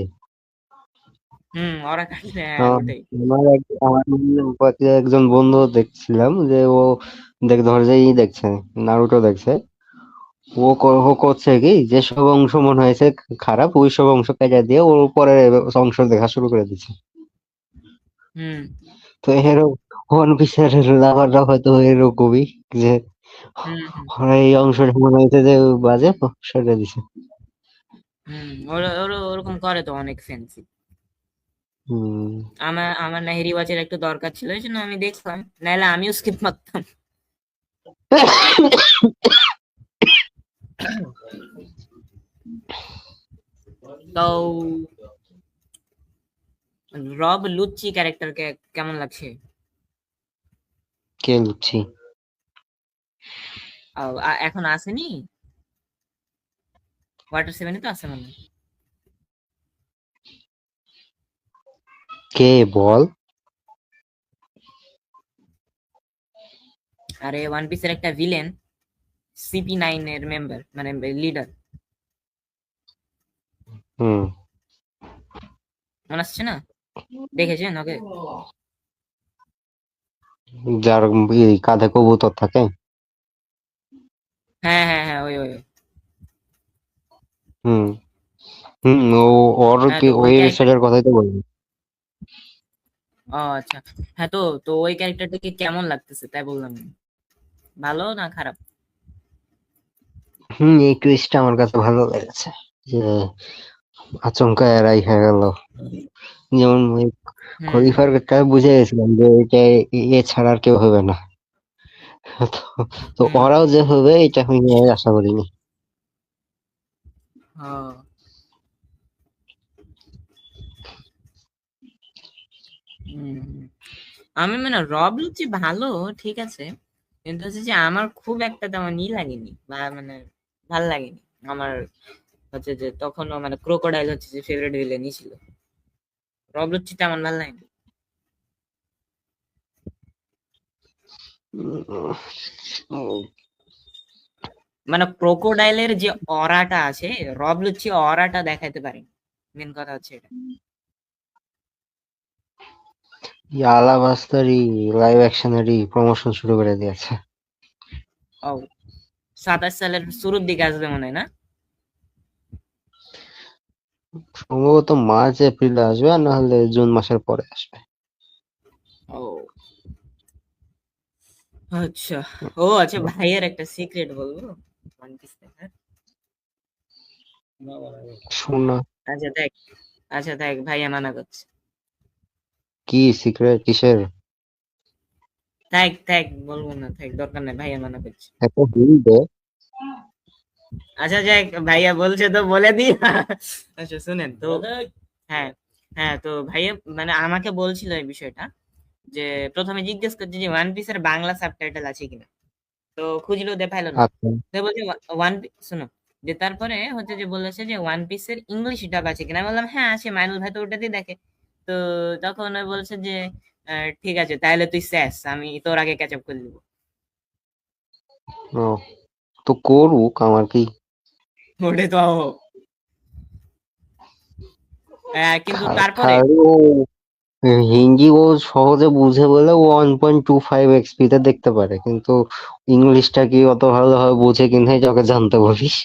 ওরা কাটবে, হ্যাঁ ওটাই। একজন বন্ধু দেখছিলাম যে ও ধর যে দেখছে, নারুটো দেখছে। ও করছে কি, যেসব অংশ মনে হয়েছে খারাপ ওই সব অংশ কেটে দিয়ে ওর পরের অংশ দেখা শুরু করে দিচ্ছে। হুম তো এরকম ওয়ান পিসের লাভাররা হয়তো এরকমই, যে হুম হুম ওরা এই অংশটা মনে হয়েছে যে বাজে, তো সেটা দিছে। ওরা ওরা ওরকম করে তো অনেক ফ্যান্সি। হম। আমার আমার না রিওয়াচের একটু দরকার ছিল, এই জন্য আমি দেখলাম, নাহলে আমিও স্কিপ মারতাম। তো রব লুচ্চি ক্যারেক্টারকে কেমন লাগছে? কে লুচ্ছি? এখন আসেনি, ওয়াটার সেভেনে তো আছে মনে হয়। কে বল? আরে ওয়ান পিসের একটা ভিলেন, CP9 এর মেম্বার, মানে লিডার, হুম। মনে আসছে না? দেখেছেন ওকে? যার কাঁধে কবুতর থাকে। হ্যাঁ হ্যাঁ হ্যাঁ, ওই ওই ওই। হুম। হুম। ওর হ্যাঁ কি তো ওই ওই ক্যারেক্টার, এপিসোডের কথাই তো বলবি? ও আচ্ছা। হ্যাঁ তো তো ওই ক্যারেক্টারটাকে কেমন লাগতেছে তাই বললাম, ভালো না খারাপ? এই টুইস্টটা আমার কাছে ভালো লেগেছে, যে আচমকা এরাই হয়ে গেল। যেমন ওই হুম খলিফার কাছে বুঝে গেছিলাম যে এটা এ ছাড়া আর কেউ হবে না। তো তো হুম ওরাও যে হবে এটা আমি আশা করিনি। ও, হুম হুম। আমি মানে রব লুচি ভালো, ঠিক আছে, কিন্তু হচ্ছে যে আমার খুব একটা তেমন ই লাগেনি, বা মানে ভাল লাগেনি আমার। হচ্ছে যে তখনও মানে ক্রোকোডাইল হচ্ছে যে ফেভারিট ভিলেনই ছিল, রব লুচি তেমন ভাল লাগেনি। উম, মানে ক্রোকোডাইলের যে অরাটা আছে, রব লুচি অরাটা দেখাইতে পারেনি, মেন কথা হচ্ছে এটা। আলাবাস্তারই লাইভ অ্যাকশনেরই প্রমোশন শুরু করে দিয়েছে। ও, 27 সালের শুরুর দিকে আসবে মনে হয় না? সম্ভবত মার্চ এপ্রিলে আসবে, আর না হলে জুন মাসের পরে আসবে। ও আচ্ছা। ও আচ্ছা, ভাইয়ের একটা সিক্রেট বলবো ওয়ান পিস দেখার। শোনা। আচ্ছা দেখ, আচ্ছা দেখ, ভাইয়া মানা করছে। কি সিক্রেট কিসের? থাক থাক, বলবো না, থাক, দরকার নাই, ভাইয়া মানা করছে। একটা হিন্ট দে। আচ্ছা যাক, ভাইয়া বলছে তো বলে দি। আচ্ছা শুনেন তো, হ্যাঁ হ্যাঁ, তো ভাইয়া মানে আমাকে বলছিল এই বিষয়টা, যে প্রথমে জিজ্ঞেস করছে যে ওয়ান পিসের বাংলা সাবটাইটেল আছে কিনা। তো খুঁজলো, দেখাইলো না। আচ্ছা। তো বলছে শোনো, যে তারপরে হচ্ছে যে বলেছে যে ওয়ান পিসের ইংলিশ ডাব আছে কিনা। আমি বললাম হ্যাঁ আছে, মাইনুল ভাই তো ওটাতেই দেখে। তো তখন ওই বলছে যে ঠিক আছে তাহলে তুই শেষ, আমি তোর আগে ক্যাচ আপ করে দিব। ও, তো করুক, আমার কি। ওটাই তো। কিন্তু তারপরে খালি ও হিন্দি ও সহজে বুঝে বলে ও 1.25 এক্সপি তে দেখতে পারে, কিন্তু ইংলিশটা কি অত ভালোভাবে বুঝে কিনা এটা ওকে জানতে বলিস।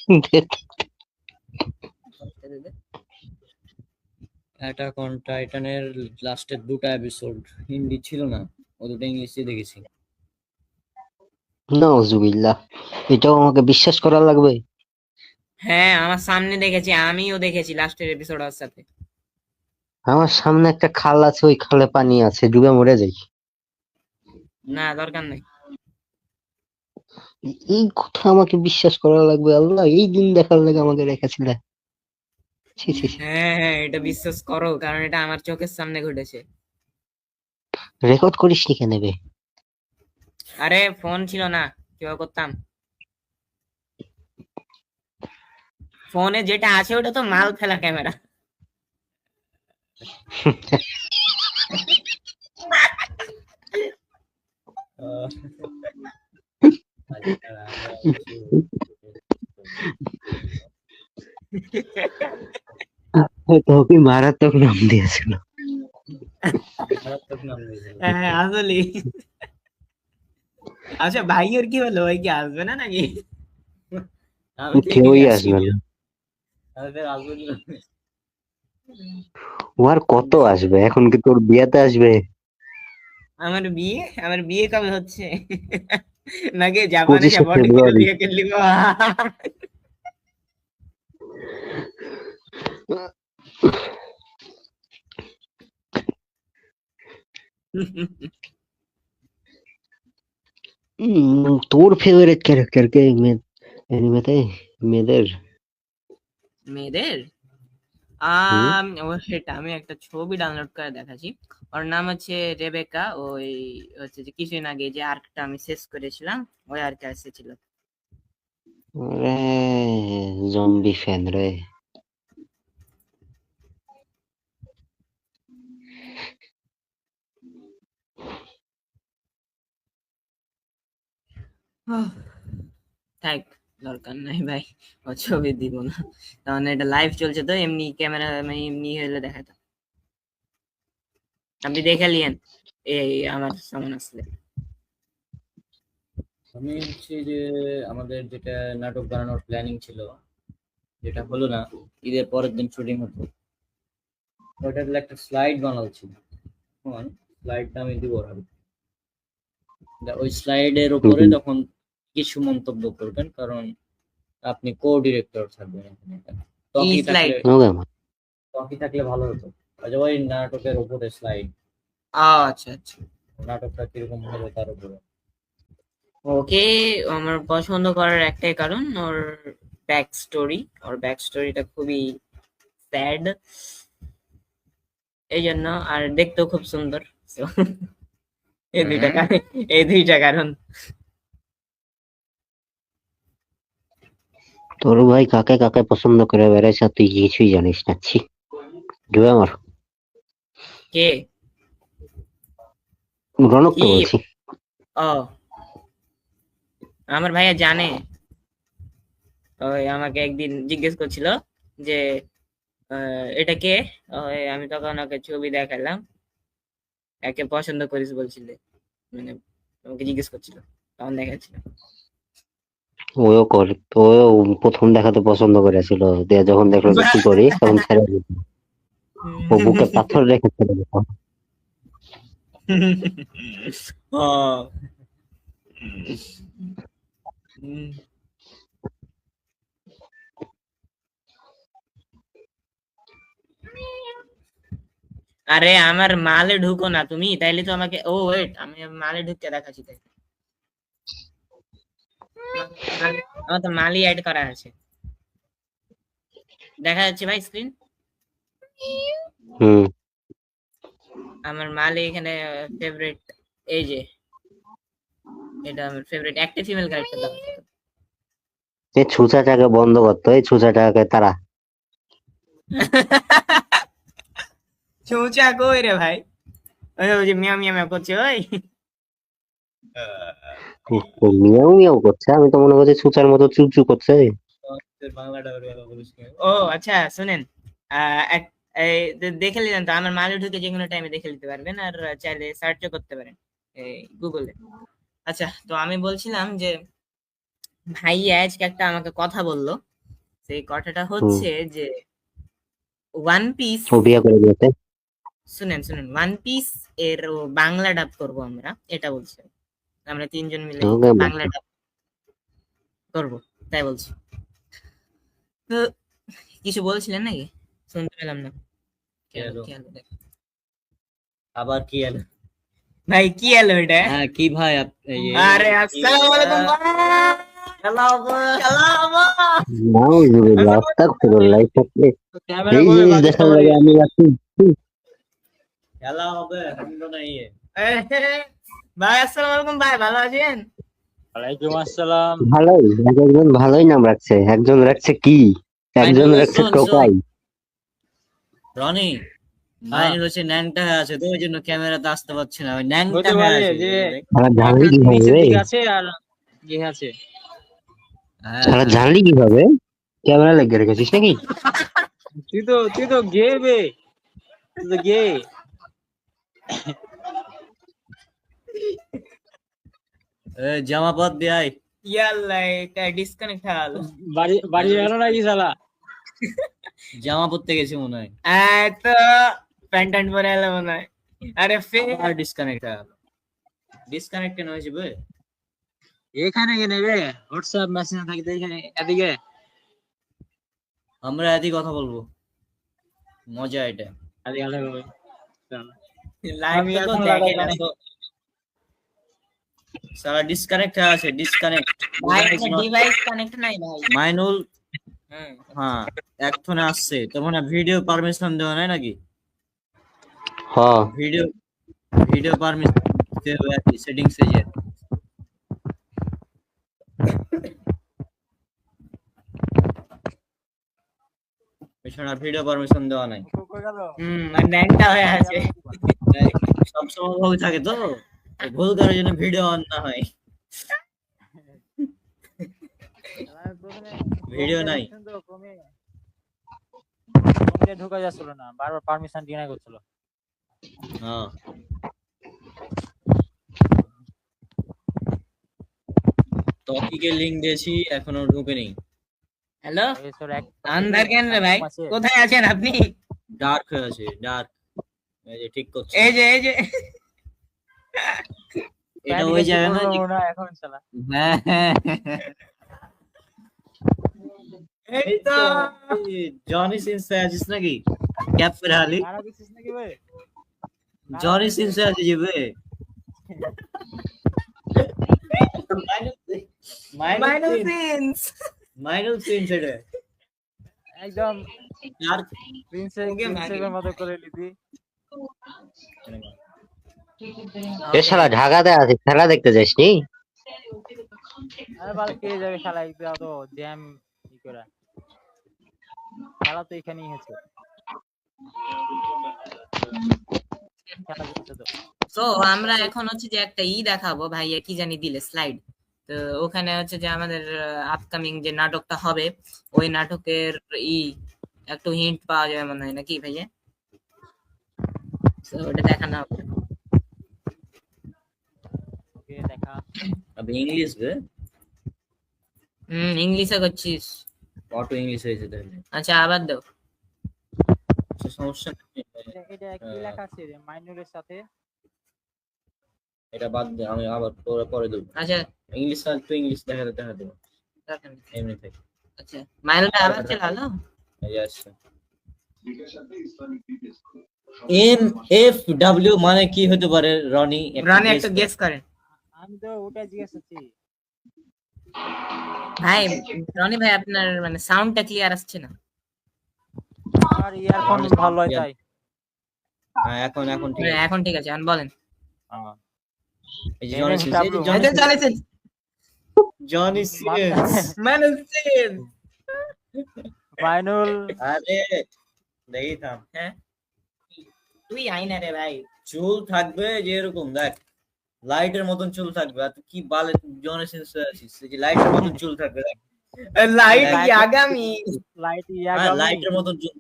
অ্যাটাক অন টাইটানের লাস্টের 2টা এপিসোড হিন্দি ছিল না, ও দুটো ইংলিশে দেখেছি। নাউজুবিল্লাহ, এটাও আমাকে বিশ্বাস করা লাগবে? হ্যাঁ, আমার সামনে দেখেছি, আমিও দেখেছি লাস্টের এপিসোড ওর সাথে। আমার সামনে একটা খাল আছে, ওই খালে পানি আছে, ডুবে মরে যাই। না, দরকার নেই। এই কথা আমাকে বিশ্বাস করা লাগবে? আল্লাহ, এই দিন দেখার লাগে আমাকে রেখেছিলে। ছি ছি ছি। হ্যাঁ হ্যাঁ, এটা বিশ্বাস করো, কারণ এটা আমার চোখের সামনে ঘটেছে। রেকর্ড করিস নি কেন বে? আরে ফোন ছিল না, কিভাবে করতাম? ফোনে যেটা আছে ওটা তো মাল ফেলা ক্যামেরা। আহ, আচ্ছা, আমরা তোকে মারাত্মক নাম দিয়েছিল। মারাত্মক নাম দিয়েছিল। হ্যাঁ আসলে। আচ্ছা ভাইয়ের কি হলো, ভাই কি আসবে না নাকি? আমি তো কেউই এখানে আসবে না। আমি তো আসবো না। ও আর কত আসবে? এখন কি তোর বিয়েতে আসবে? আমার বিয়ে কবে হচ্ছে? নাকি জাপানে 25শে যাবো টিকিটে ফেব্রুয়ারি। বিয়ে করে নিবো? তোর ফেভারিট ক্যারেক্টার কে এনিমেতে, মেয়েদের? মেয়েদের হুম? ও সেটা আমি একটা ছবি ডাউনলোড করে দেখাচ্ছি। ওর নাম হচ্ছে রেবেকা। ওই হচ্ছে যে কিছুদিন আগে যে আর্কটা আমি শেষ করেছিলাম, ওই আর্কে এসেছিল। রে, জম্বি ফ্যান রে। থাক, দরকার নাই ভাই, ও ছবি দিব না। কারণ এটা লাইভ চলছে, তো এমনি ক্যামেরা এমনি হলে দেখাতাম। আপনি দেখে লিয়েন এই আমার সামনে আসলে। আমি হচ্ছে যে আমাদের যেটা নাটক বানানোর প্ল্যানিং ছিল, যেটা হলো না, ঈদের পরের দিন শুটিং হতো, ওটার একটা স্লাইড বানানো ছিল। স্লাইডটা আমি দিব ওর হাতে। ওই স্লাইডের উপরে তখন কিছু মন্তব্য করবেন, কারণ আপনি কো ডিরেক্টর থাকবেন এখানে। টকি থাকলে স্লাইড? ওকে মা। টকি থাকলে ভালো হতো। আচ্ছা, ওই নাটকের উপরে স্লাইড, আচ্ছা আচ্ছা, নাটকটা কিরকম হবে তার উপরে। ওকে। আমার পছন্দ করার একটাই কারণ, ওর ব্যাক স্টোরি। ওর ব্যাক স্টোরিটা খুবই স্যাড, এই জন্য। আর দেখতেও খুব সুন্দর। So, এই দুইটা কারণ। তোর ভাই কাকে কাকে পছন্দ করে বেড়াইছে আর তুই কিছুই জানিস না, ছি। ডুবে আমার কে? রনক তো কি? বলছি। ও, আমার ভাইয়া জানে। ওই আমাকে একদিন জিজ্ঞেস করছিল যে এটা কে। আমি তখন ওকে ছবি দেখালাম, একে পছন্দ করিস বলছিলে, মানে আমাকে জিজ্ঞেস করছিল, তখন দেখাচ্ছিল। ওও করে তো, ও প্রথম দেখাতে পছন্দ করেছিল, দিয়ে যখন দেখলো যে কি করি তখন ছেড়ে দিল। ও বুকে পাথর রেখে ছেড়ে দিল। ও, উম, আরে আমার মালে ঢুকো না তুমি, তাইলে তো আমাকে, ও ওয়েট, আমি মালে ঢুকতে দেখাচ্ছি তাই। আমার তো মালি অ্যাড করা আছে, দেখা যাচ্ছে ভাই স্ক্রিন। হুম। আমার মালি এখানে ফেভারিট, এই যে এটা আমার ফেভারিট একটা ফিমেল ক্যারেক্টার দাও। এই ছুঁচাটাকে বন্ধ করতো, এই ছুঁচাটাকে তারা। চৌচা কই রে ভাই? ওই যে মিয়াও মিয়াও মিয়াও করছে ওই। ও মিয়াও মিয়াও করছে, আমি তো মনে করছি ছুঁচার মতো চুচু করছে। বাংলাটা ওর কথা বলিস না। ও আচ্ছা শুনেন, এই দেখে নিলেন তো, আমার মালে ঢুকে যে কোনো টাইমে দেখে নিতে পারবেন, আর চাইলে সার্চও করতে পারেন এই গুগলে। আচ্ছা, তো আমি বলছিলাম যে ভাইয়া আজকে একটা আমাকে কথা বললো। সেই কথাটা হুম। হচ্ছে যে ওয়ান পিস, ও বিয়ে করে দিয়েছে। শুনেন শুনেন, ওয়ান পিস এর বাংলা ডাব করবো আমরা, এটা বলছে। আমরা তিনজন মিলে ওকে বল। বাংলা ডাব করবো, তাই বলছি। তো কিছু বলছিলেন নাকি? শুনতে পেলাম না। কি এলো? কি এলো দেখ। আবার কি এলো? ভাই কি এলো এটা? হ্যাঁ কি ভাই আরে আসসালামু আলাইকুম ভাই। হ্যালো হ্যালো নাউজুবিল্লাহ, আস্তাগফিরুল্লাহ। ক্যামেরা এই করে জিনিস বাজে দেখার সবাই। লাগে আমি আছি। খেলা হবে হামদো না ইয়ে। ভাই আসসালামু আলাইকুম ভাই, ভালো আছেন? ওয়ালাইকুম আসসালাম। ভালোই, একজন ভালোই নাম রাখছে, একজন রাখছে কি, একজন মাইনুল রাখছে শোন, টোকাই। রনি মাইনুল হচ্ছে ন্যাংটা হয়ে আছে তো ওই জন্য ক্যামেরাতে আসতে পারছে না, ওই ন্যাংটা হতে হয়ে পারে আছে যে সারা জানলি মাথার কিভাবে নিচের রে? দিকে আছে আর ইয়ে আছে। হ্যাঁ, সারা হ্যাঁ। জানলি কিভাবে? ক্যামেরা লাগিয়ে রেখেছিস নাকি? তুই তো গে বে, তুই তো গে। জামা পদ দিয়ে আয়। ইয়াল্লা এটা ডিসকানেক্ট হয়ে গেল। বাড়ি এলো নাকি শালা? জামা পরতে গেছে মনে হয়, তো প্যান্ট ট্যান্ট পরে এলো মনে হয়। আরে ফের আর ডিসকানেক্ট হয়ে গেল। ডিসকানেক্ট কেন হয়েছে বে? এখানে কে নেবে হোয়াটসঅ্যাপ মেসেজ না থাকে এখানে এদিকে। আমরা এদিকে কথা বলবো, মজা এটা। এদিকে আলো হবে। লাইভ আমি তো এখন দেখে লাগাই না। নাই। সারা ডিসকানেক্ট হয়ে আছে, ডিসকানেক্ট। ভাই আপনার ডিভাইস কানেক্ট নাই ভাই। মাইনুল হুম। হ্যাঁ এক্ষণে আসছে, তো মানে ভিডিও পারমিশন দেওয়া নাই নাকি? হ, ভিডিও পারমিশন দেওয়া আছে সেটিংস এ যে। এছাড়া ভিডিও পারমিশন দেওয়া নাই। আর ন্যাংটা হয়ে আছে। সবসময় ভুল থাকে তো, এই ভুল করার জন্য ভিডিও অন না হয়। ভিডিও নাই। ঢোকা যাচ্ছিল না, বারবার পারমিশন ডিনাই করছিল। হ্যাঁ টপিকে লিংক দিয়েছি, এখনো ঢুকেনি। হ্যালো, এই তোর এক আন্ধার কেন রে ভাই? আছে। কোথায় আছেন আপনি? ডার্ক হয়ে আছে, ডার্ক। এই যে ঠিক করছে, এই যে এটা ওই জায়গা না যে- না এখন শালা। হ্যাঁ, হ্যাঁ, এই তো জনি সিনসে আছিস নাকি? ক্যাপ পরে হালি সারা দিছিস নাকি ভাই? জনি সিনসে আছিস যে বে। Minus sins. মাইনুল সিনস এটা একদম ডার্ক। প্রিন্সের মতো করে লিবি। এ শালা ঢাকাতে আছে, খেলা দেখতে যাসনি? আরে বাল কে যাবে শালা, একটু তো জ্যাম ই করে। খেলা তো এখানেই হচ্ছে। খেলা হচ্ছে তো। তো আমরা এখন হচ্ছে যে একটা দেখাবো ভাইয়া, কি জানি দিলে স্লাইড। তো ওখানে হচ্ছে যে আমাদের আপকামিং যে নাটকটা হবে ওই নাটকের একটু হিন্ট পাওয়া যাবে মনে হয় নাকি ভাইয়া? তো ওটা দেখানো হবে। ওকে দেখা। আবে ইংলিশ বে, ইংলিশে করছিস? অটো ইংলিশ হয়েছে তাহলে আচ্ছা আবার দাও। আচ্ছা, সমস্যা নেই। এটা কি লেখা আছে রে মাইনুলের সাথে? এটা বাদ দে, আমি আবার পরে দেবো। আচ্ছা ইংলিশ আর তুই ইংলিশ দেখা দেবো দরকার নেই। এমনি থেকে। আচ্ছা মাইলটা আবার চালালো। এই আসছে NFW মানে কি হতে পারে রনি? রানি একটা গেস করেন আমি তো ওটা জিজ্ঞেস করছি। ভাই। রনি ভাই আপনার মানে সাউন্ডটা ক্লিয়ার আসছে না। আর ইয়ারফোন ভালো হয় তাই। হ্যাঁ এখন ঠিক আছে। এখন ঠিক আছে, এখন বলেন। এই যে জনি সিনস, এই যে এই যে চলেছেন Johnny Sins. Minus sins. Mainul আরে দেখি থাম। হ্যাঁ তুই আইনা রে ভাই। চুল থাকবে যে এরকম দেখ, লাইটের মতন চুল থাকবে। আর তুই কি বালে জনি সিনস আছিস, এই যে লাইটের মতন চুল থাকবে দেখ। লাইট কি আগামী? লাইট হ্যাঁ লাইটের মতন চুল,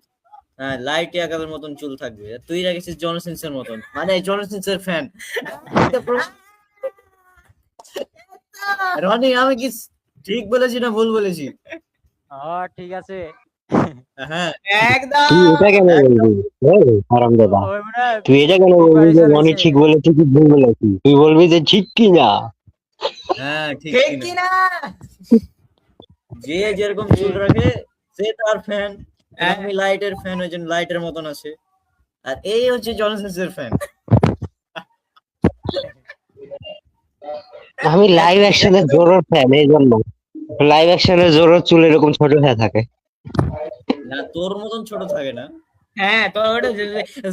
হ্যাঁ লাইট আগামের মতন চুল থাকবে। আর তুই রেখেছিস জনি সিনসের মতন, মানে জনি সিনসের ফ্যান। রনি আমি কি ঠিক বলেছি না ভুল বলেছি? হ্যাঁ ঠিক আছে। হ্যাঁ একদম তুই এটা কেন বলবি? হারামজাদা, ওই মানে তুই এটা কেন বলবি যে মনে ঠিক বলেছি কি ভুল বলেছি? তুই বলবি যে ঠিক কি না। হ্যাঁ ঠিক ঠিক কিনা? কিনা? যে যেরকম চুল রাখে সে তার ফ্যান। হ্যাঁ। আমি লাইটের ফ্যান, ওই জন্য লাইটের মতন আছে। আর এই হচ্ছে জনসেন্সের ফ্যান। আমি লাইভ অ্যাকশনের জোরোর ফ্যান, এই জন্য লাইভ অ্যাকশনের জোরোর চুল এরকম ছোট হয়ে থাকে। না তোর মতন ছোট থাকে না। হ্যাঁ, তো ওটা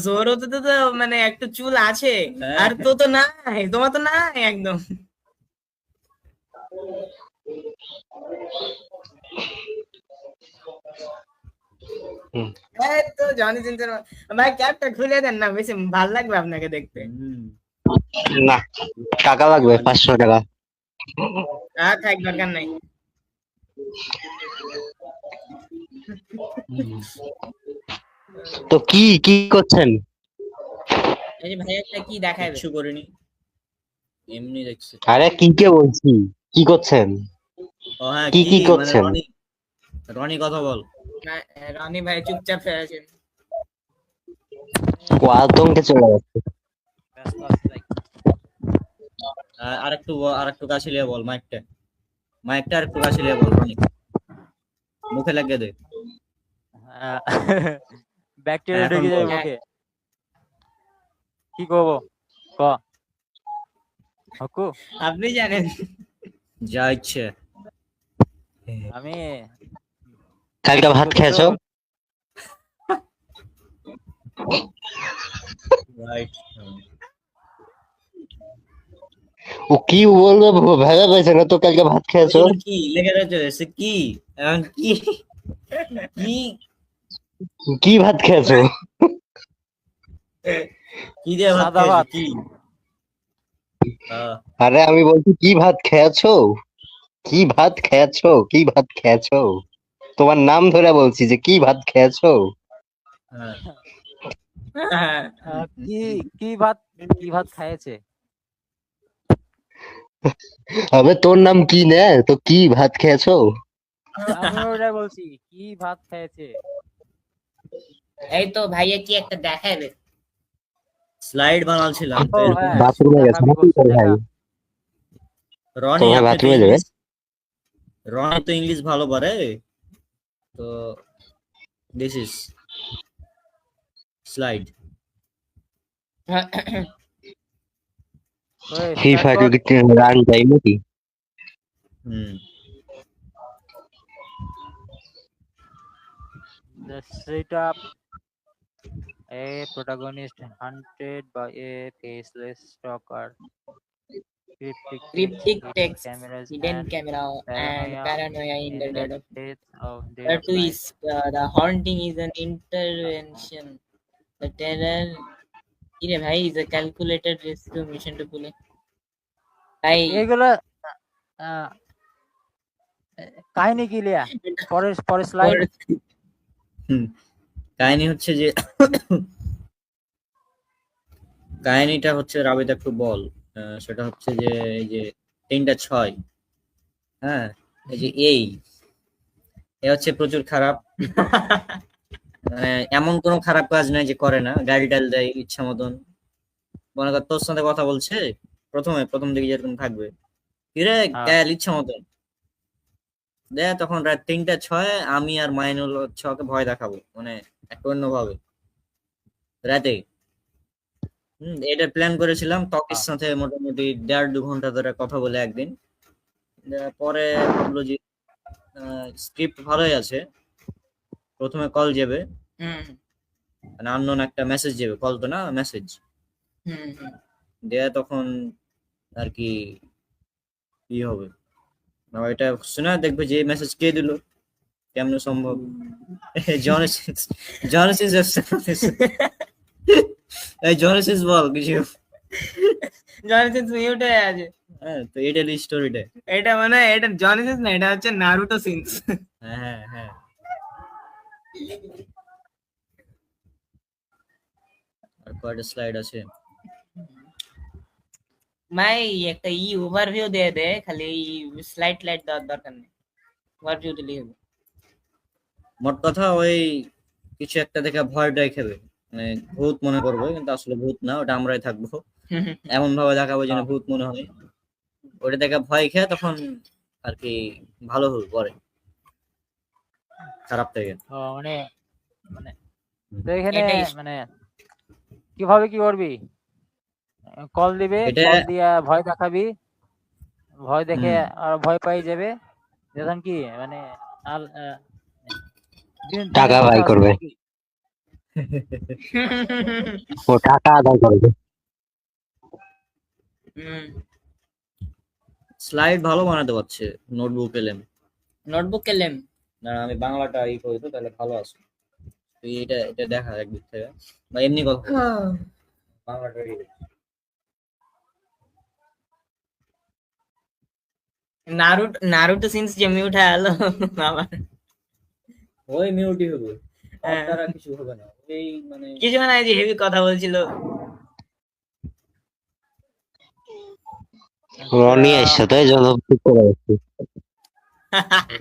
জোর হতে তো মানে একটা চুল আছে, হ্যাঁ। আর তো নাই, তোমার তো নাই একদম। হুম। এই তো জনি সিনসের ভাই, ক্যাপটা খুলে দেন না, বেশি ভালো লাগবে আপনাকে দেখতে। হুম। না, টাকা লাগবে 500 টাকা। থাক, দরকার নাই। তো কি কি করছেন? এই যে ভাই একটা কি দেখাবে? কিচ্ছু করিনি, এমনি দেখছি। আরে কি কে বলছি, কি করছেন? ও হ্যাঁ, কি কি কি মানে করছেন? রনি, রনি কথা বল। না, রনি ভাই চুপচাপ হয়ে আছেন। ও আতঙ্কে চলে যাচ্ছে। ব্যস্ত আছি ভাই। আরেকটু কাছে লিয়ে বল মাইকটা, মাইকটা আরেকটু কাছে লিয়ে বল রনি, মুখে লাগিয়ে দে। ব্যাকটেরিয়া এখন ঢুকে যাবে বল। মুখে। কি করবো ক হকু? আপনি জানেন। যা ইচ্ছে। আমি কালকে ভাত খেয়েছো? রাইট। ও কি বলবো ভেবে পেয়েছে না তো, কালকে ভাত খেয়েছো? কি লেগে রয়েছে কি এখন কি কি কি ভাত খেয়েছো? কি দিয়ে ভাত সাদা খেয়েছো? ভাত। কি আরে আমি বলছি কি ভাত খেয়েছো, কি ভাত খেয়েছো, কি ভাত খেয়েছো? তোমার নাম ধরে বলছি যে কি ভাত খেয়েছো। হ্যাঁ। কি কি ভাত খাইছে? আবে তোর নাম কি নে, তো কি ভাত খেয়েছো? আমি ওটাই বলছি, কি ভাত খাইছে? এই তো ভাইয়া কি একটা দেখাবে। স্লাইড বানাচ্ছিলাম তো ও এরকম। হ্যাঁ, বাথরুমে গেছে দেখাবি নাকি বলছি, তোর ভাই? দেখা। রনি তোর ভাই আপনি তো বাথরুমে যাবে? ইংলিশ, রনি তো ইংলিশ ভালো পারে, তো দিস ইজ স্লাইড। ওই ফ্রি start ফায়ার কর। কি রান টাইম নাকি? হুম। The setup. A protagonist hunted by a faceless stalker. Cryptic Cryptic hidden text, cameras hidden and camera, and paranoia in the dead of death of the twist. The haunting is an intervention. The terror. ইরে ভাই, is a calculated rescue mission to pull. ভাই এগুলো আহ, কাহিনী কি লিয়া? পরে slide. হুম। কাহিনী হচ্ছে যে কাহিনীটা হচ্ছে রাবিদা একটু বল। সেটা হচ্ছে যে এই যে 3টা 6, হ্যাঁ, এই যে এ হচ্ছে প্রচুর খারাপ, মানে এমন কোনো খারাপ কাজ নাই যে করে না, গাড়ি টাল দেয় ইচ্ছা মতন। মনে কর তোর সাথে কথা বলছে, প্রথম দিকে যেরকম থাকবে, কিরে ক্যাল ইচ্ছা মতন তখন রাত 3টা 6 আমি আর মাইনুল হচ্ছে ওকে ভয় দেখাবো, মানে একটা অন্যভাবে রাতে। এটা প্ল্যান করেছিলাম ত্বকের সাথে মোটামুটি 1.5-2 ঘন্টা ধরে কথা বলে একদিন। পরে ভাবলো যে স্ক্রিপ্ট ভালোই আছে, প্রথমে কল যাবে, মানে আননোন একটা মেসেজ যাবে, কল তো না মেসেজ দেয়া, তখন আর কি কি হবে না এটা শোনা দেখবে যে মেসেজ কে দিল, কেমনে সম্ভব। জনসিস জনসিস এই জনসিস বল কিছু। জনসেন্স মিউটে আছে। হ্যাঁ, তো এটা স্টোরিটা। এটা মানে এটা জনসেন্স না, এটা হচ্ছে নারুটো সিনস। হ্যাঁ হ্যাঁ হ্যাঁ। আর কয়টা স্লাইড আছে? ভাই একটা ওভারভিউ দিয়ে দে, খালি স্লাইড লাইট দেওয়ার দরকার নেই, ওভারভিউ দিলেই হবে। মোট কথা ওই কিছু একটা দেখে ভয়টাই খেবে, মানে ভূত মনে করবে, কিন্তু আসলে ভূত না, ওটা আমরাই থাকবো, এমন ভাবে দেখাবো যেন ভূত মনে হয়। ওটা দেখে ভয় খেয়ে তখন আর কি ভালো হবে পরে খারাপ থেকে। ও মানে মানে হুম। তো এখানে এটাই মানে কিভাবে কি করবি? কল দিবে, এটা কল দিয়া ভয় দেখাবি, ভয় দেখে হুম আর ভয় পাই যাবে, যখন কি মানে আর টাকা দিনের কথা ব্যয় আছে করবে, নাকি? ও টাকা আদায় করবে। স্লাইড ভালো বানাতে পারছে নোটবুক এলএম। নোটবুক এলএম না আমি বাংলাটা করি তো তাহলে ভালো আছে। তুই এটা এটা দেখা একদিক থেকে বা এমনি কথা বল, বাংলাটা read। নারুটো সিনস যে মিউট হয়ে গেল আমার ওই মিউটই হবে, তার হ্যাঁ। দ্বারা কিছু হবে না, এই মানে কিছু মানে যে হেভি কথা বলছিল। রনি এসছে তো এই জন্য চুপ করে আছি।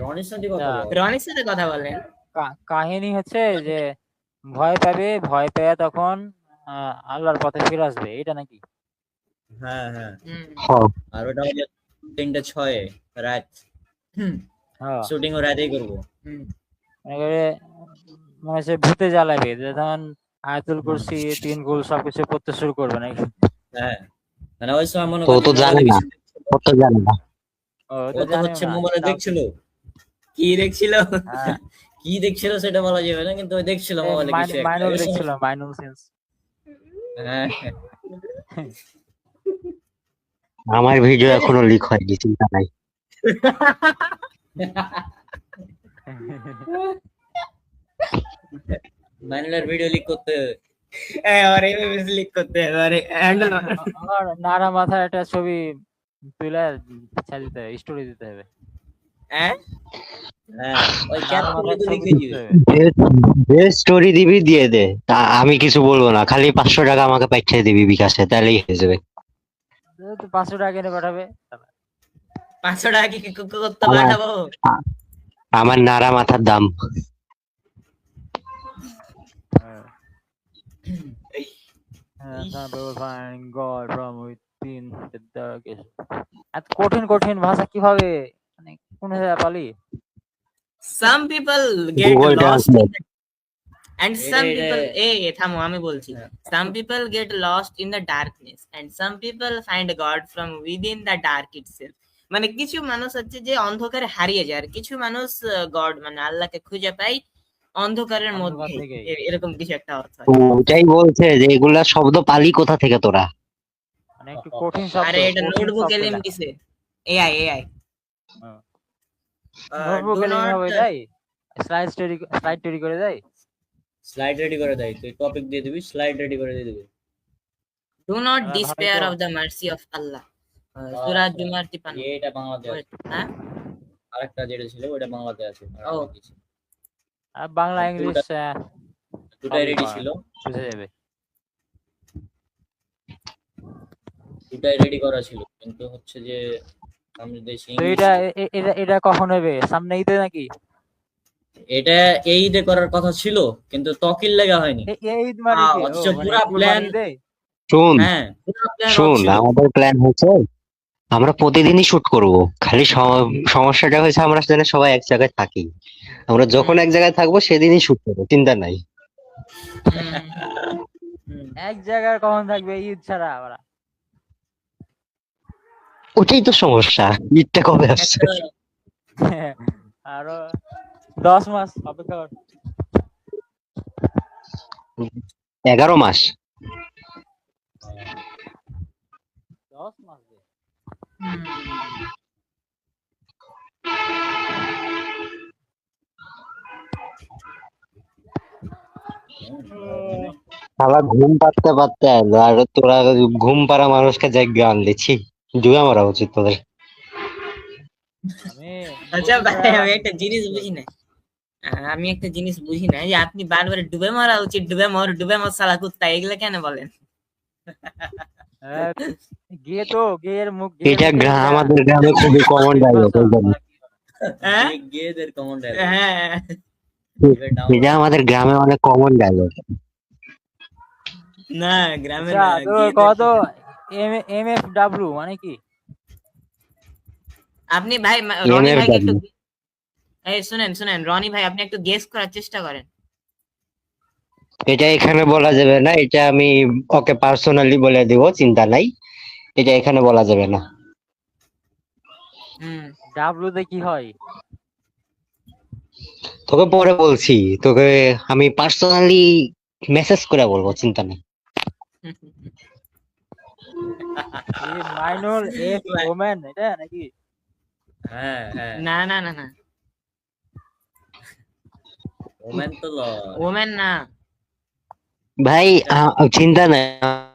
রনির সাথে কথা বল। রনির সাথে কথা বলেন। কাহিনী হচ্ছে যে ভয় পাবে, ভয় পেয়ে তখন আল্লাহর পথে ফিরে আসবে, এটা নাকি? হ্যাঁ হ্যাঁ, হ্যাঁ, আর ওটা হচ্ছে 3:06 রাত, হ্যাঁ শুটিং ও রাতেই করবো। এবারে মনে হচ্ছে ভূতে জ্বালাবে, যখন আয়াতুল কুরসি 3 গোল সবকিছু পড়তে শুরু করবে নাকি? হ্যাঁ মানে ওই সময় মনে তো ও করছি তো জানে মোবাইলে না, কিছু ও তো জানে না। ও ও তো তো জানে হচ্ছে না, মোবাইলে তাও দেখছিল, কি দেখছিল? হ্যাঁ কি দেখছিল সেটা বলা যাবে না, কিন্তু ওই দেখছিল মোবাইলে কিছু একটা মাইনুল ওই সময়। দেখছিল, মাইনুল সেন্স। হ্যাঁ আমার ভিডিও এখনো লিক হয়নি, চিন্তা নাই। ম্যানুয়াল ভিডিও লিক করতে হবে। আরে ক্লিক করতে হবে, আরে হ্যান্ডেল আমার নাড়া মাথায় একটা ছবি তুলে দিতে হবে, স্টোরি দিতে হবে। হ্যাঁ হ্যাঁ ওই নাড়া ক্যাপশন মাথায় তো ছবি লিখে দিতে দিবে। হবে। যে স্টোরি দিবি দিয়ে দে, আমি কিছু বলবো না, খালি 500 টাকা আমাকে পাঠিয়ে দিবি বিকাশে, তাহলেই হয়ে যাবে। তো 500 টাকা কিনে পাঠাবে। 500 টাকা কি করতে আমার পাঠাবো? আমার নাড়া মাথার দাম। Some people find God from within the darkest. এত কঠিন কঠিন ভাষা কিভাবে মানে কোন জায়গায় পালি? Some people get Google lost translate. and some এটা people থামো আমি বলছি। হ্যাঁ। Some people get lost in the darkness and some people find God from within the dark itself. মানে কিছু মানুষ হচ্ছে যে অন্ধকারে হারিয়ে যায়, আর কিছু মানুষ গড মানে আল্লাহকে খুঁজে পায় অন্ধকারের অন্ধকার মধ্যে। থেকেই। এরকম কিছু একটা অর্থ হয়। ওটাই বলছে যে এগুলা শব্দ পালি কোথা থেকে তোরা? মানে একটু কঠিন শব্দ। আরে এটা কঠিন নোটবুক শব্দ এলএম লেখা। কিসে? এআই হ্যাঁ। ডু নোটবুক এলিম নট হবে দেয়, স্লাইড তৈরি করে দেয়। স্লাইড রেডি করে দেয়, তুই টপিক দিয়ে দিবি, স্লাইড রেডি করে দিয়ে দিবি। ডু নট ভালোই ডিসপেয়ার তো। অফ দ্য মার্সি অফ আল্লাহ, সূরা জুমার 53। এটা বাংলাতে আছে, হ্যাঁ আরেকটা যেটা ছিল ওটা বাংলাতে আছে। আর ও। আমি দিছি। আর বাংলা ইংলিশ দুটাই সবই রেডি পাওয়া ছিল, বুঝে যাবে। দুটাই রেডি করা ছিল, কিন্তু হচ্ছে যে আমি দেশি তো এটা এটা কখন হবে? সামনে ঈদে নাকি? এটা এই ঈদে করার কথা ছিল, কিন্তু তকিল লেগা হয়নি। এই ঈদ মানে কি? অথচ ও মানে পুরা প্ল্যান, কুরবানি ঈদে? শুন হ্যাঁ পুরো প্ল্যান শুন, ছিল। আমাদের প্ল্যান হচ্ছে আমরা প্রতিদিনই শুট করব, খালি সমস্যাটা হয়েছে আমরা যেন সবাই এক জায়গায় থাকি। আমরা যখন এক জায়গায় থাকবো সেদিনই শুট করবো, চিন্তা নাই। এক জায়গায় কখন থাকবে ঈদ ছাড়া ওরা? ওটাই তো সমস্যা, ঈদটা কবে আসছে? আরো 10 মাস অপেক্ষা কর। 11 মাস। 10 মাস দে। শালা ঘুম পাড়তে পারতে আইলো, আর তোরা ঘুম পাড়া মানুষকে যাই গান দিচ্ছি, জুয়া মারা উচিত তোদের। আমি আচ্ছা ভাই আমি একটা জিনিস বুঝি না, যে আপনি বারবার ডুবে মারা উচিত, ডুবে মর সালা কুত্তা, এগুলো কেন বলেন? গেয়ের মুখ এটা আমাদের গ্রামে খুবই কমন ডায়লগ। হ্যাঁ গেদের কমন ডায়লগ, হ্যাঁ এটা আমাদের গ্রামে অনেক কমন ডায়লগ। না গ্রামে আচ্ছা না, তো গিয়ে কত MFW মানে কি? আপনি ভাই রনি ভাইকে একটু MFW এই শুনেন রনি ভাই আপনি একটু গেস করার চেষ্টা করেন। এটা এখানে বলা যাবে না, এটা আমি ওকে পার্সোনালি বলে দিব, চিন্তা নাই, এটা এখানে বলা যাবে না। হুম ডাব্লু তে কি হয়? তোকে পরে বলছি, তোকে আমি পার্সোনালি মেসেজ করে বলবো, চিন্তা নেই। এই মাইনুল এফ ভাই, ওমেন এটা নাকি? হ্যাঁ হ্যাঁ, না না না না ওমেন তো লয়। ওমেন না। ভাই চিন্তা নাই,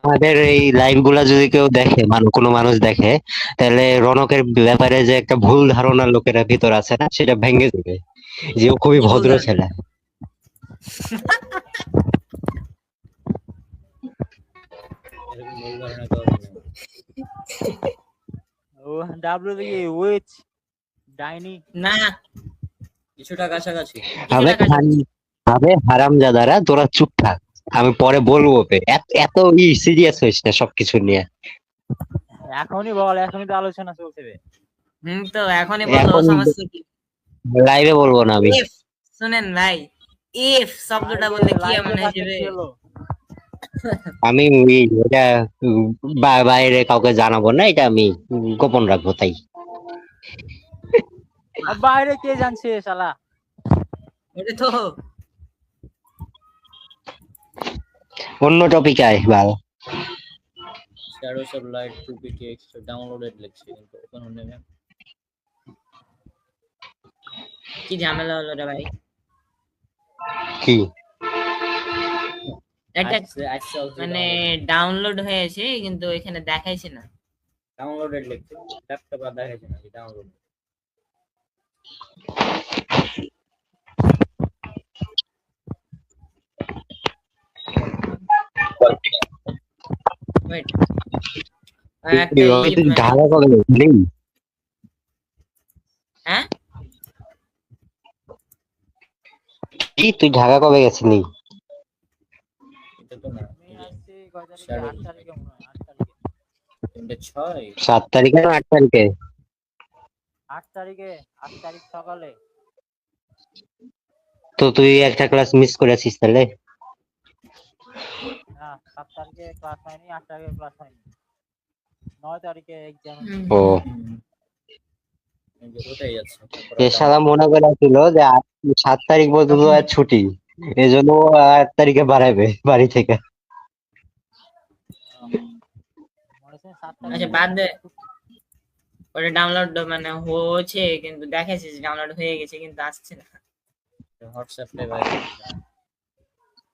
আমাদের এই লাইভ গুলা যদি কেউ দেখে, কোনো মানুষ দেখে, তাহলে রনকের ব্যাপারে যে একটা ভুল ধারণা লোকেরা ভিতর আছে না, সেটা ভেঙে দেবে, যে ও খুবই কি ভদ্র বললেন? ছেলে। এরকম ভুল ধারণা করবে না। ও ডাব্লু তে কি উইচ ডাইনি? না কিছুটা কাছাকাছি। আবে হারামজাদারা, তোরা চুপ থাক, আমি পরে বলবো এত সিরিয়াস হইস না সবকিছু নিয়ে। এখনই বল, এখনই তো আলোচনা চলছে বে। তো এখনই বলো, এখন সমস্যা কি? লাইভে বলবো না আমি। ইফ শুনেন ভাই, ইফ শব্দটা বললে কি এমন লাইভে হিসেবে কি হলো? আমি এটা বাইরে কাউকে জানাবো না, এটা আমি গোপন রাখবো, তাই। আর বাইরে কে জানছে শালা? এটা তো অন্য টপিক আয় বাল। Shadows of Light 2PTX downloaded লিখছে কিন্তু ওপেন হলো না। কি ঝামেলা হলো রে ভাই? কি একটা আচ্ছা মানে ডাউনলোড হয়েছে কিন্তু এখানে দেখাইছে না। ডাউনলোডেড লিখছে, ল্যাপটপ আর দেখাচ্ছে না ডাউনলোড। ওয়েট একটা তুই ঢাকা কবে গেছিলি? হ্যাঁ কি তুই ঢাকা কবে গেছিলি? এটা তো না, আমি আসছি কয় তারিখে? Shadow 8 তারিখে মনে হয়, 8 তারিখে। 6 7 তারিখে না 8 তারিখে? 8 তারিখে, 8 তারিখ সকালে। তো তুই একটা ক্লাস মিস করেছিস তাহলে। না 7 তারিখে ক্লাস হয়নি, 8 তারিখে ক্লাস হয়নি, 9 তারিখে এক্সাম। ও ওটাই আছে। এ শালা মনে করেছিল যে 7 তারিখ পর্যন্ত আর ছুটি, এজন্য 8 তারিখে বাড়াবে বাড়ি থেকে। মনে হচ্ছে 7 আচ্ছা তারিখে বাদ দে, ওটা ডাউনলোড মানে হচ্ছে কিন্তু দেখাইছে যে ডাউনলোড হয়ে গেছে কিন্তু আসছে না। হোয়াটসঅ্যাপে বাইরে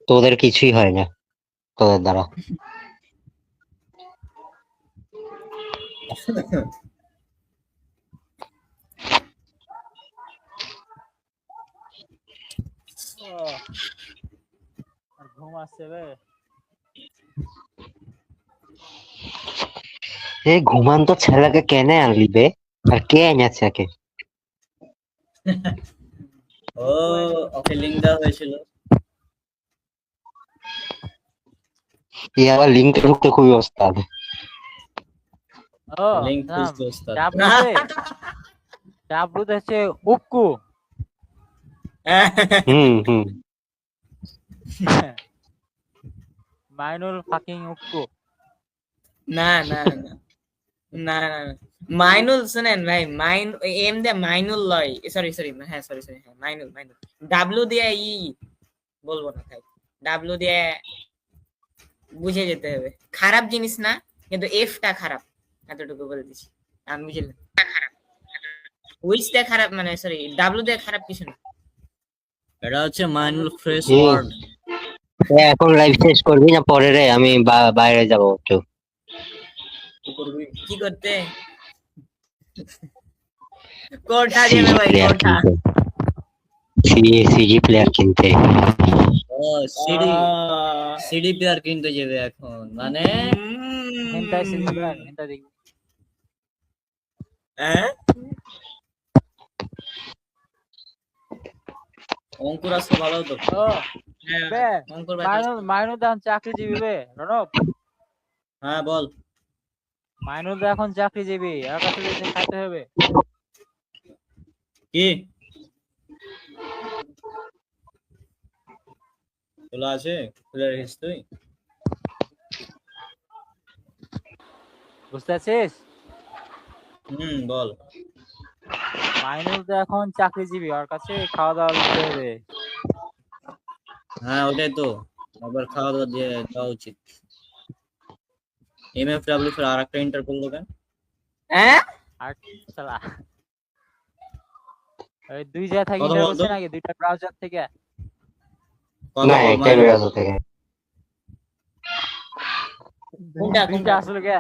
তোদের কিছুই হয় না তোদের দ্বারা। আর ঘুম আসছে বে। এই ঘুমান্ত ছেলেকে কেনে আনলি বে, আর কে এনেছে একে? ও ওকে লিংক দেওয়া হয়েছিল। এই আবার লিঙ্কে ঢুকতে খুবই ওস্তাদ। ও লিংক খুঁজতে ওস্তাদ। ডাব্লুতে হচ্ছে উক্কু। হুম মাইনুল ফাকিং উক্কু। না না না না না না। মাইনুল শুনেন ভাই, এম দিয়ে মাইনুল লয়, সরি সরি হ্যাঁ সরি সরি হ্যাঁ মাইনুল মাইনুল ডাব্লিউ দিয়ে বলবো না ভাই, ডাব্লিউ দিয়ে বুঝে যেতে হবে। খারাপ জিনিস না কিন্তু এফটা খারাপ, এতটুকু বলে দিচ্ছি আমি, বুঝলেন? খারাপ উইচটা খারাপ মানে সরি ডাব্লিউ দিয়ে খারাপ কিছু না। এটা হচ্ছে মাইনুল ফ্রেশ হুম। ওয়ার্ড। এখন লাইভ শেষ করবি না পরে রে? আমি বাইরে যাবো একটু। কি করতে? কোঠা যাবে ভাই, কোঠা। সিজি প্লেয়ার কিনতে। ও সিডি প্লেয়ার কিনতে যাবে এখন, মানে হেন্টাই সিলভার হেন্টাই দেখি। হ্যাঁ অঙ্কুর আসলে ভালো হতো। ও হ্যাঁ, বে অঙ্কুর ভাই মাইনুল দা চাকরিজীবী বে রনক। হ্যাঁ বল। মাইনুল দা এখন চাকরিজীবী, আর কাছে যেতে খাইতে হবে। কি খোলা আছে? খুলে রেখেছিস তুই? বুঝতে পারছিস? বল। মাইনুল তো এখন চাকরিজীবী, ওর কাছে খাওয়া দাওয়া দিতে হবে। হ্যাঁ ওটাই তো, আবার খাওয়া দাওয়া দিয়ে দেওয়া উচিত। MFW ফের আর একটা এন্টার করলো কেন? হ্যাঁ আর শালা ওই দুই জায়গা থেকে কথা ইন্টার বল তো। করছে নাকি, দুইটা ব্রাউজার থেকে? কথা না বল একটাই মাইনুল। ব্রাউজার থেকে। কোনটা দুইটা কোনটা? আসলে কে?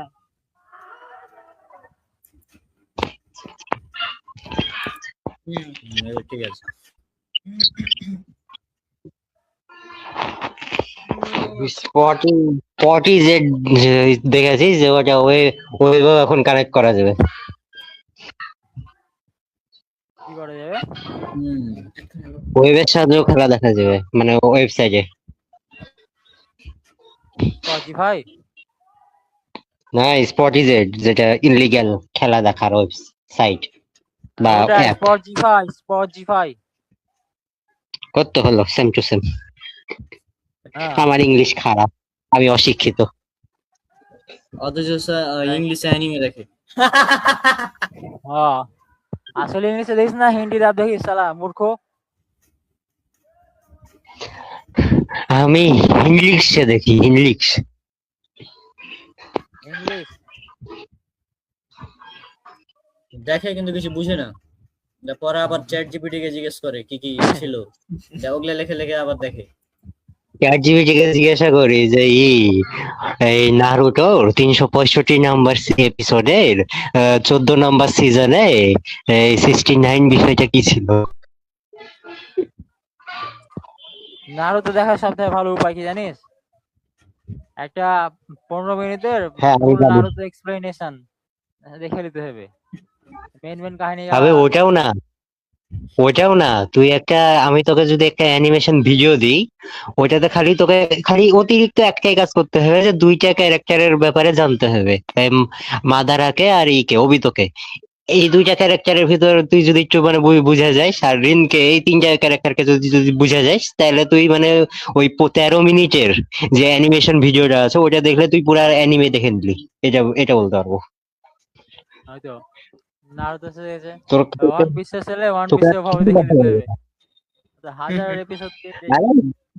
এবার ঠিক আছে। স্পটি স্পটি যে দেখেছিস যে ওটা ওইভাবে এখন কানেক্ট করা যাবে। কি করা যাবে? ওয়েবের সাহায্যেও খেলা দেখা যাবে, মানে ওয়েবসাইটে। স্পটিফাই? না স্পটিজেড, যেটা ইনলিগ্যাল খেলা দেখার ওয়েবসাইট বা ওটা অ্যাপ। স্পটিফাই। কত হলো সেম টু সেম। হ্যাঁ আমার ইংলিশ খারাপ, আমি অশিক্ষিত। অথচ ইংলিশে অ্যানিমে দেখে। হ্যাঁ, আসলে ইংলিশে দেখিস না, হিন্দি ডাব দেখিস শালা মূর্খ। আমি ইংলিশে দেখি, ইংলিশ। ইংলিশ দেখে কিন্তু কিছু বুঝে না। পরে আবার চ্যাট জিপিটি কে জিজ্ঞেস করে কি কি ছিল, ওগুলা লেখে লেখে আবার দেখে। চ্যাটজিপিটিকে জিজ্ঞাসা করি যে এই নারুটোর 365 নাম্বার এপিসোডের 14 নাম্বার সিজনে এই 69 বিষয়টা কি ছিল। নারুতো দেখার সবথেকে ভালো উপায় কি জানিস? একটা 15 মিনিটের হ্যাঁ আমি ফুল জানি। নারুতো এক্সপ্লেনেশন দেখে নিতে হবে, মেন কাহিনী। তবে ওটাও না, তুই একটা, আমি তোকে যদি একটা অ্যানিমেশন ভিডিও দিই, ওটাতে খালি অতিরিক্ত একটাই কাজ করতে হবে, যে দুইটা ক্যারেক্টারের ব্যাপারে জানতে হবে, মাদারাকে আর ওবিতোকে। এই দুইটা ক্যারেক্টারের ভিতর তুই যদি একটু মানে বুঝা যায়, আর রিনকে, এই তিনটা ক্যারেক্টারকে যদি যদি বুঝা যায়, তাহলে তুই মানে ওই 13 মিনিটের যে অ্যানিমেশন ভিডিওটা আছে ওটা দেখলে তুই পুরো অ্যানিমে দেখে নিলি। এটা বলতে পারবো। হয়তো নারুতো শেষ হয়েছে, তোর ওয়ান পিস শেষ হলে ওয়ান তোকে পিসে ভাবে দেখে নিতে হবে। তো হাজার এপিসোড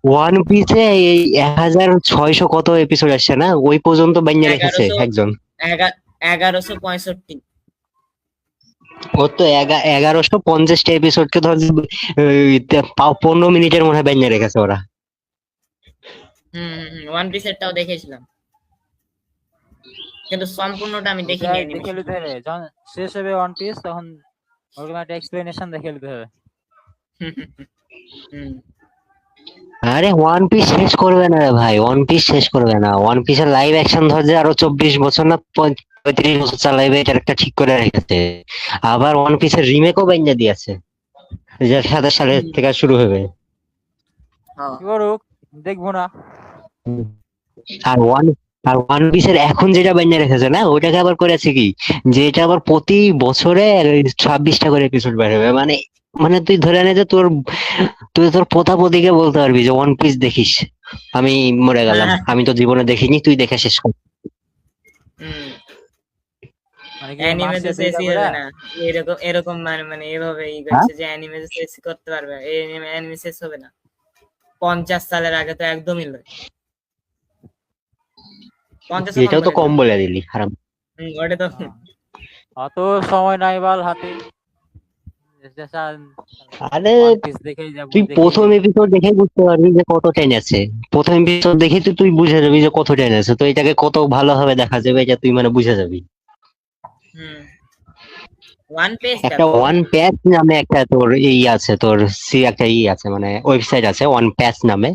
ওয়ান পিসে এই 1600 কত এপিসোড আসছে না, ওই পর্যন্ত বানিয়ে রেখেছে 1100 একজন। 1165। ওর তো 1150টা এপিসোডকে ধর 15 মিনিটের মনে হয় বানিয়ে রেখেছে ওরা। ওয়ান পিসেরটাও দেখেছিলাম, কিন্তু সম্পূর্ণটা আমি দেখিনি দেখে অ্যানিমেশন। নিতে হবে, যখন শেষ হবে ওয়ান পিস তখন ওরকম একটা এক্সপ্লেনেশন দেখে নিতে হবে। আরে ওয়ান পিস শেষ করবে না রে ভাই, ওয়ান পিস শেষ করবে না। ওয়ান পিসের লাইভ অ্যাকশন ধর যে আরো 24 বছর না 35 বছর চালাইবে, এটা একটা ঠিক করে রেখেছে। আবার ওয়ান পিসের রিমেকও বানিয়ে দিয়েছে, যে 27 সালে থেকে শুরু হবে। কি করুক, দেখবো না। আর ওয়ান পিসের এখন যেটা বানিয়ে রেখেছে না, ওইটাকে আবার করেছে কি, যে এটা আবার প্রতি বছরে 26টা করে এপিসোড বের হবে। মানে মানে তুই ধরে নে যে তুই তোর পোতাপতিকে বলতে পারবি যে ওয়ান পিস দেখিস, আমি মরে গেলাম, আমি তো জীবনে দেখিনি, তুই দেখে শেষ কর। মানে কি অ্যানিমে মাসে তো দুইটা শেষই করে? হবে না, এরকম মানে এভাবে করছে যে অ্যানিমে তো শেষ করতে পারবে, অ্যানিমে শেষ হবে না 50 সালের আগে তো একদমই নয়। 50 এটাও তো কম বলে দিলি হারাম। ওটা তো অত সময় নাই বাল হাতে। আরে ওয়ান পিস দেখেই যাবো, তুই প্রথম এপিসোড দেখে বুঝতে পারবি যে কত টেন আছে। প্রথম এপিসোড দেখে তুই বুঝে যাবি যে কত টেন আছে, তো এটাকে কত ভালোভাবে দেখা যাবে এটা তুই মানে বুঝে যাবি। ওয়ান পিস একটা ওয়ান প্যাচ নামে একটা তোর আছে, তোর একটা আছে, মানে ওয়েবসাইট আছে ওয়ান প্যাচ নামে।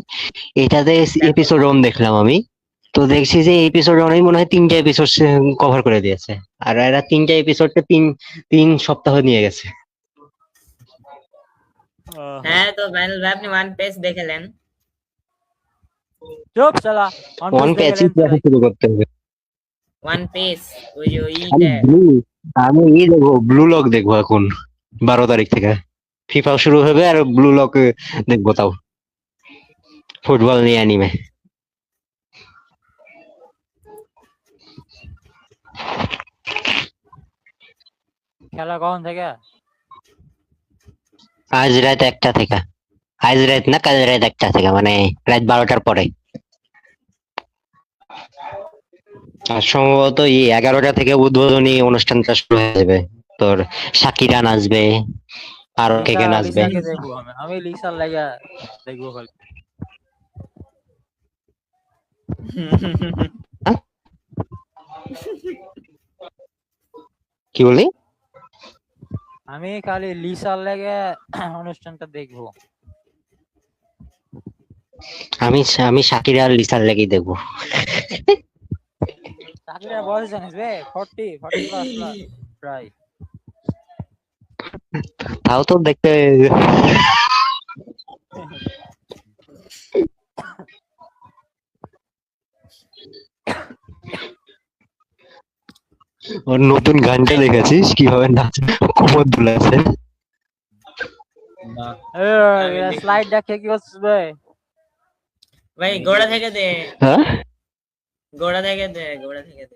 এটাতে এপিসোড ওয়ান দেখলাম আমি, তো দেখছি যে এপিসোড ওয়ানই মনে হয় 3টা এপিসোড কভার করে দিয়েছে। আর এরা 3টা এপিসোডকে তিন সপ্তাহ নিয়ে গেছে। হ্যাঁ, তো ফাইনাল ভাই আপনি ওয়ান পিস দেখলেন? চুপ শালা, ওয়ান প্যাচ দেখা শুরু করতে হবে। ওয়ান পিস ওই যে আমি দেখবো, ব্লু লক দেখবো এখন। 12 তারিখ থেকে ফিফা শুরু হবে আর ব্লু লক দেখবো তাও ফুটবল নিয়ে অ্যানিমে। খেলা কখন থেকে? আজ রাত 1টা থেকে। আজ রাত না, কাল রাত 1টা থেকে, মানে রাত 12টার পরে। আর সম্ভবত 11টা থেকে উদ্বোধনী অনুষ্ঠানটা শুরু হয়ে যাবে। তোর শাকিরা নাচবে, আরো কে কে নাচবে। লিসাকে দেখবো আমি লিসার লাগা দেখবো খালি। কি বলি? আমি খালি লিসার লাগে অনুষ্ঠানটা দেখবো। আমি শাকিরা আর লিসার লেগেই দেখবো। চাকরির বয়স জানিস বে 40 প্লাস প্রায়। তাও তো দেখতে ওর নতুন গানটা দেখেছিস কিভাবে নাচে, কোমর দুলাছে। না স্লাইড দেখে কি করছিস বে? ভাই গোড়া থেকে দে, হ্যাঁ গোড়া থেকে দে, গোড়া থেকে দে।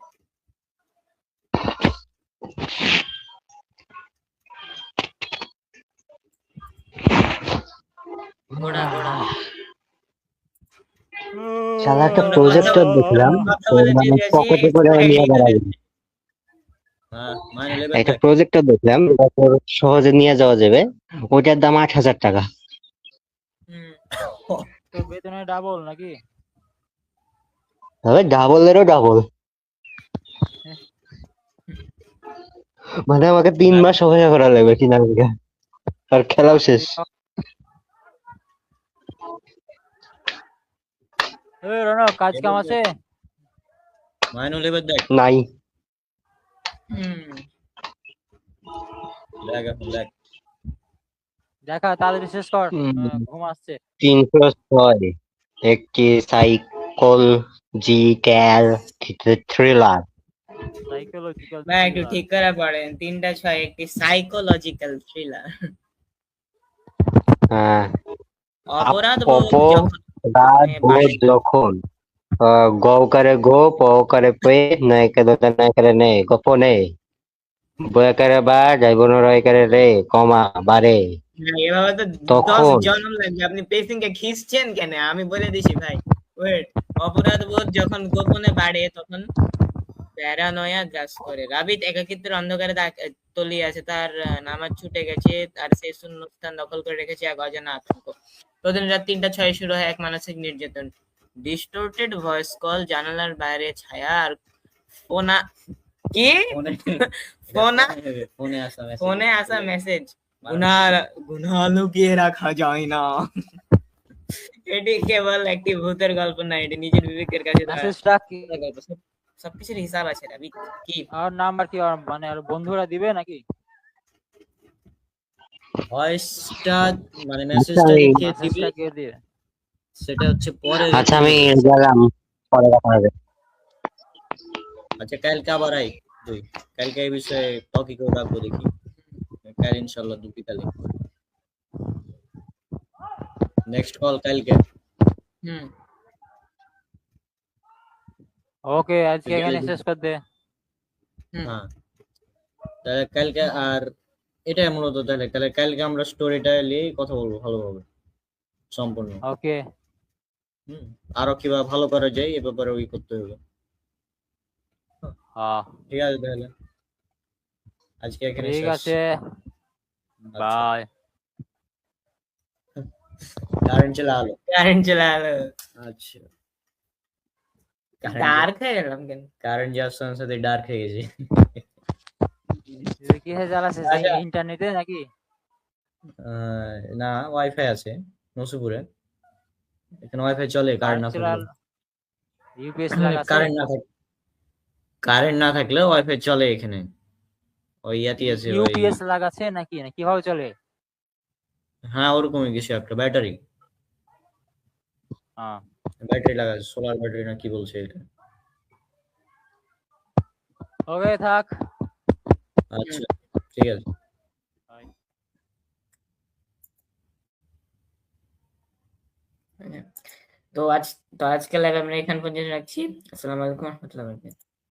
গোড়া গোড়া। শালা একটা প্রজেক্টর দেখলাম, কথা ওর বলে মানে দিয়েছি, পকেটে করে নিয়ে বেড়াবে। হ্যাঁ মাইনুল এবার একটা দেখ। প্রজেক্টর দেখলাম, ওটা তোর সহজে নিয়ে যাওয়া যাবে, ওইটার দাম 8,000 টাকা। হুম। তোর বেতনে ডাবল নাকি? তবে ডাবলেরও ডাবল, মানে আমাকে 3 মাস অপেক্ষা করা লাগবে কিনা লেগে, আর খেলাও শেষ। রনক কাজ কাম আছে? মাইনুল এবার দেখ, নাই। হুম। দেখ এখন দেখ। দেখা তাড়াতাড়ি শেষ কর, হুম। ঘুম আসছে। 306 একটি সাইকোলজিক্যাল থ্রিলার। সাইকোলজিক্যাল ভাই একটু ঠিক করে পড়েন, 3টা 6 একটি সাইকোলজিক্যাল থ্রিলার। হ্যাঁ, অপরাধ বোধ যখন অপরাধ বোধ যখন গৌকারে গো পকারে পে নয়কে দোতে নয়কারে নে গোপনে বয়কারে বা যাইবন রয়কারে রে কমা বারে এভাবে তো 10 তখন জন্ম লাগবে। আপনি পেসিং কে খিঁচছেন কেন? আমি বলে দিছি ভাই। ওয়েট, অপরাধ বোধ যখন গোপনে বাড়ে তখন প্যারানয়া গ্রাস করে। রাবিত একাকিত্বের অন্ধকারে তলিয়ে আছে, তার নামাজ ছুটে গেছে, আর সে শূন্যস্থান দখল করে রেখেছে এক অজানা আতঙ্ক। প্রতিদিন রাত 3টা 6 শুরু হয় এক মানসিক নির্যাতন। ডিস্টোর্টেড ভয়েস কল, জানালার বাইরে ছায়া, আর ফোনা কি ফোনা ফোনে আসা মেসেজ। ফোনে আসা মেসেজ। গুনাহ লুকিয়ে রাখা যায় না। এটি কেবল একটি ভূতের গল্প না, এটি নিজের বিবেকের কাছে ধরা মেসেজটা কি? গল্প। সবকিছুর হিসাব আছে রাবি। কি আর নাম্বার কি মানে আর বন্ধুরা দিবে নাকি? ভয়েসটা মানে মেসেজটা কে দিবে মেসেজটা কে দিবে? সেটা হচ্ছে পরে আচ্ছা আমি গেলাম, পরে কথা হবে। আচ্ছা কালকে আবার আই তুই, কালকে এই বিষয়ে টপিকও রাখবো দেখি, কাল ইনশাল্লাহ বিকালে। নেক্সট কল কালকে। হুম ওকে আজকে এখানে শেষ কর দে। হ্যাঁ তাহলে কালকে, আর এটাই মূলত তাহলে তাহলে কালকে আমরা স্টোরিটা নিয়ে কথা বলবো ভালোভাবে সম্পূর্ণ। ওকে আরো কিভাবে ভালো করা যায় এ ব্যাপারে ওই করতে হবে। হ্যাঁ ঠিক আছে তাহলে আজকে এখানে ঠিক শেষ। আছে, বাই। কারেন্ট চলে আলো। কারেন্ট চলে এলো। আচ্ছা ডার্ক হয়ে গেলাম কেন? কারেন্ট যাওয়ার সাথে সাথে ডার্ক হয়ে গেছে। কি হয়ে জ্বালাছিস আচ্ছা। ইন্টারনেটে নাকি? না ওয়াইফাই আছে নসিপুরে, এখানে ওয়াইফাই চলে কারেন্ট না থাকলে। ইউপিএস লাগাছে? কারেন্ট না থাকলে ওয়াইফাই চলে এখানে, ওই ইয়াতি আছে ওই। ইউপিএস লাগাছে নাকি না কিভাবে চলে? হ্যাঁ ওরকমই কিছু একটা, ব্যাটারি হ্যাঁ ব্যাটারি লাগা, সোলার ব্যাটারি না কি বলছে এটা। ওকে থাক। আচ্ছা ঠিক আছে। Bye. তো আজকে লাইভ আমরা এখান পর্যন্ত রাখছি। আসসালামু আলাইকুম ওয়া রাহমাতুল্লাহি ওয়া বারাকাতুহু।